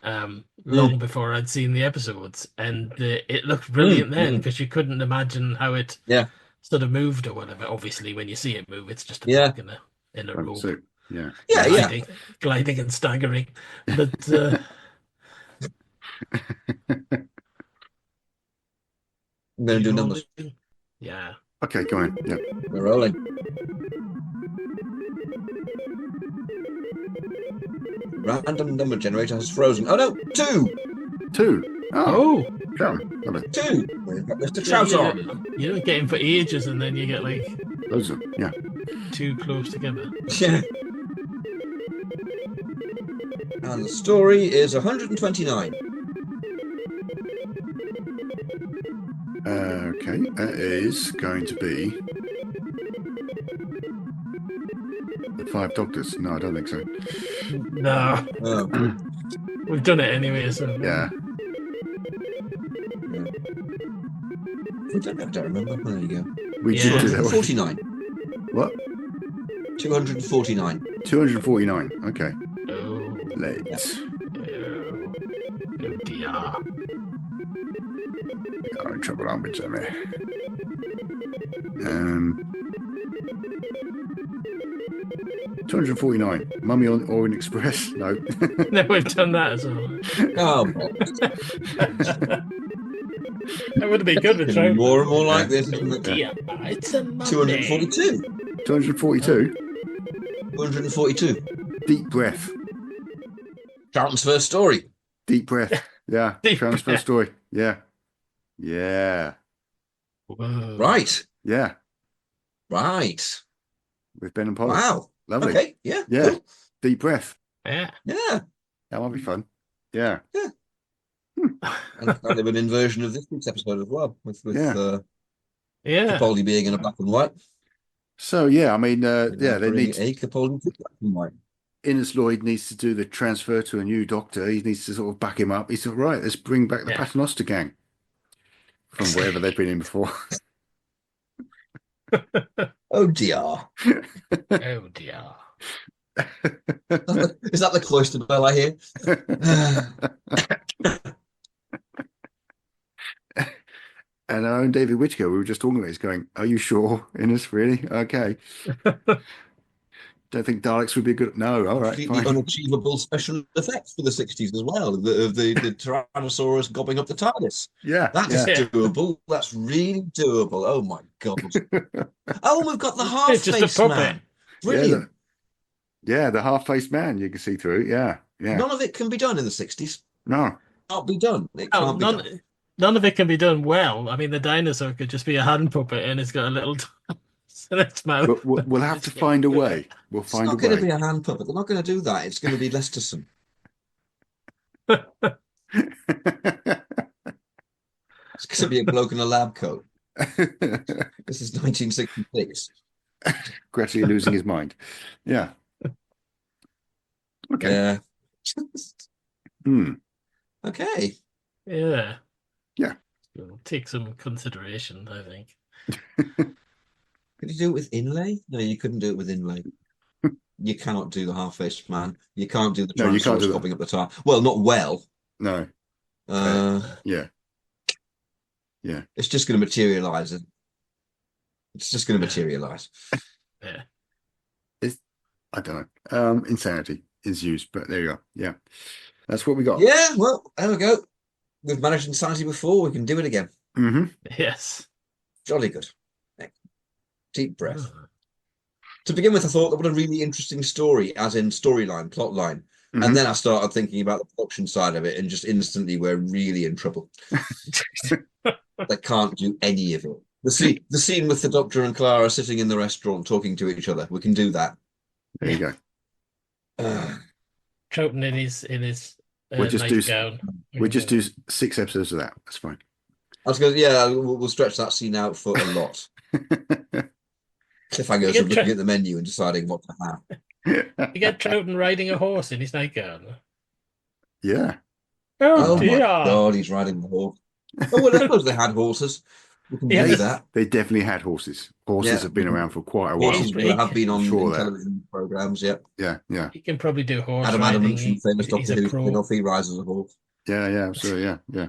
Long before I'd seen the episodes, and it looked brilliant then because you couldn't imagine how it sort of moved or whatever. Obviously, when you see it move, it's just a bloke in a robe. So, gliding and staggering. But I'm going to do numbers. Yeah. Okay, go on. Yeah. We're rolling. Random number generator has frozen. Oh no, 2! 2. Oh, Come on. 2! We've got Mr. Trout on. You don't get him for ages, and then you get like Loads of them. Yeah. too close together. Yeah. And the story is 129. Okay, that is going to be the 5 Doctors. No, I don't think so. No, Oh. we've done it anyway. So Yeah. I don't remember. There you go. We did do that one. 249. What? 249. 249. Okay. Oh, Let's. oh dear. I'm in trouble, aren't we, Jimmy? 249. Mummy on Orient Express? No. No, we've done that as well. Oh, That would have been good to it's try. more and more like this, isn't it? Dear, it's a Monday. 242. 242. 242. Deep breath. Charlton's first story. Deep breath. Yeah. Deep Transfer breath. story. Yeah. Yeah. Whoa. Right. Yeah. Right. With Ben and Polly. Wow. Lovely. Okay. Yeah. Yeah. Cool. Deep breath. Yeah. Yeah. That might be fun. Yeah. And kind of an inversion of this week's episode as well, with Yeah. Yeah. Capaldi being in a black and white. So, yeah, I mean, they Offering need a Capaldi to black and white. Innes Lloyd needs to do the transfer to a new doctor. He needs to sort of back him up. He said, right, let's bring back the Yeah. Paternoster gang from wherever they've been in before. Oh dear. Oh dear. Is that the cloister bell I hear? And our own David Whittaker, we were just talking about, he's going, are you sure, Innes? Really? Okay. Don't think Daleks would be good. No, all right, Completely fine. unachievable special effects for the 60s as well. The Tyrannosaurus gobbing up the TARDIS. Yeah. That is yeah. doable. That's really doable. Oh my God. Oh, and we've got the half It's just a face puppet. man. Brilliant. Yeah, the half-faced man you can see through. Yeah. Yeah. None of it can be done in the 60s. No. Can't be done. It Oh, can't be done. none of it can be done well. I mean, the dinosaur could just be a hand puppet, and it's got a little in its mouth. But we'll have to find a way. We'll It's find a not going to be way. a hand puppet. They're not going to do that. It's going to be Lesterson. It's going to be a bloke in a lab coat. This is 1966. Gradually losing his mind. Yeah. Okay. Yeah. Hmm. Okay. Yeah. Yeah. It'll take some consideration, I think. Could you do it with inlay? No, you couldn't do it with inlay. You cannot do the half-faced man. You can't do the No, you can't do Tyrannosaurus that. hopping up the tire. Well, not well. No. Yeah. Yeah. It's just going to materialize. It's just going to materialize. Yeah. I don't know. Insanity is used, but there you go. Yeah. That's what we got. Yeah, well, there we go. We've managed insanity before. We can do it again. Mm-hmm. Yes. Jolly good. Deep breath. To begin with, I thought that what a really interesting story, as in storyline, plot line. Mm-hmm. And then I started thinking about the production side of it, and just instantly we're really in trouble. They can't do any of it. The scene with the Doctor and Clara sitting in the restaurant talking to each other. We can do that. There you go. Troughton in his We'll just do. nightgown. We'll just do 6 episodes of that. That's fine. I was going, yeah, we'll stretch that scene out for a lot. Cliffhangers of looking at the menu and deciding what to have. You get Troughton riding a horse in his nightgown. Yeah. Oh, my dear. God, he's riding the horse. Oh, well, I suppose they had horses. We can do that. They definitely had horses. Horses have been around for quite a while. Horses have been on television programs, yeah. Yeah. You can probably do horse Adam riding. Adams from famous Doctor Who spin-off, he rides as a horse. Yeah, absolutely, yeah.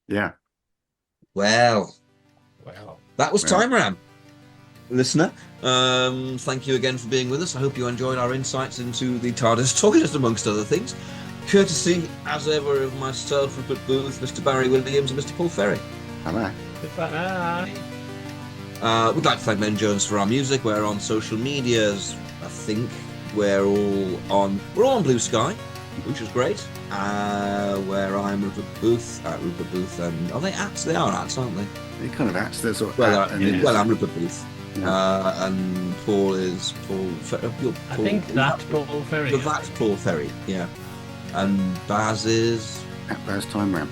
Yeah. Well, that was Well. Time Ram, listener. Thank you again for being with us. I hope you enjoyed our insights into the TARDIS toilet, amongst other things. Courtesy, as ever, of myself, Rupert Booth, Mr. Barry Williams, and Mr. Paul Ferry. Bye-bye. We'd like to thank Ben Jones for our music. We're on social medias. I think we're all on Blue Sky, which is great. Where I'm Rupert Booth, Rupert Booth, and are they ats? They are ats, aren't they? They're kind of ats. They're sort of well, I'm Rupert Booth, and Paul is Paul. I think that's Paul Ferry. That's Paul Ferry, yeah. And Baz is at Baz Time Ram.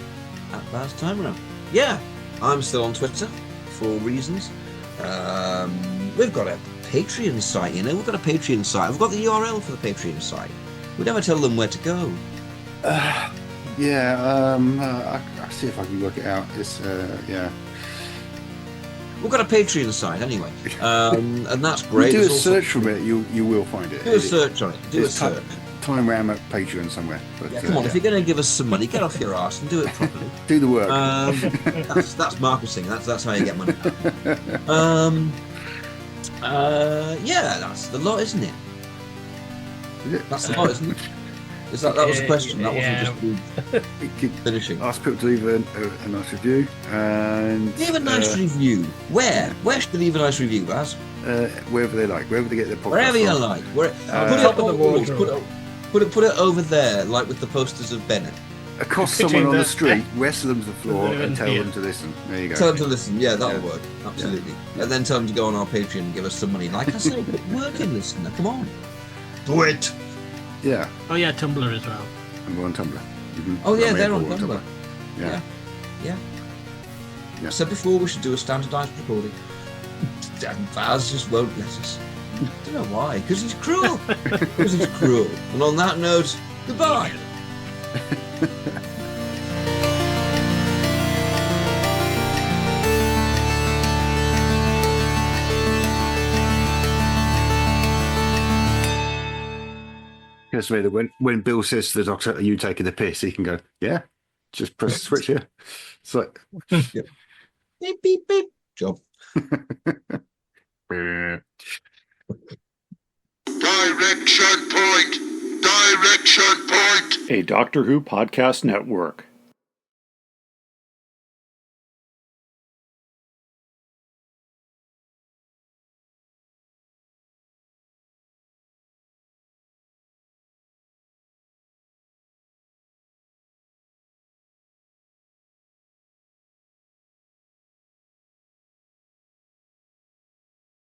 At Baz Time Ram. Yeah, I'm still on Twitter for reasons. We've got a Patreon site, you know. We've got a Patreon site. We've got the URL for the Patreon site. We never tell them where to go. I'll see if I can work it out. It's We've got a Patreon site anyway, and that's great. Do a search from it, you will find it. Do a search on it. Do a search. Time Ram at Patreon somewhere. But, come on, if you're going to give us some money, get off your arse and do it properly. Do the work. That's marketing. That's how you get money. That's the lot, isn't it? That's the lot, isn't it? That was the question. That wasn't just finishing. Ask people to leave a nice review and leave a nice review. Where should they leave a nice review, Baz? Wherever they like, wherever they get their podcast. Wherever you from. like. Put it up on the walls. Put it over there, like with the posters of Bennett. Accost someone on the street, wrestle them to the floor, and tell them to listen. There you go. Tell them to listen. Yeah, that'll work. Absolutely. Yeah. And then tell them to go on our Patreon and give us some money. Like I say, working listener. Come on. Do it. Yeah. Oh yeah, Tumblr as well. And we're on Tumblr. Mm-hmm. Oh yeah, they're on Tumblr. Yeah. I said before we should do a standardised recording. And Baz just won't let us. I don't know why. Because he's cruel. And on that note, goodbye. Because when Bill says to the Doctor, "Are you taking the piss?" he can go, "Yeah, just press the switch here." It's like, beep beep beep. Job. Direction point! Direction point! A Doctor Who podcast network.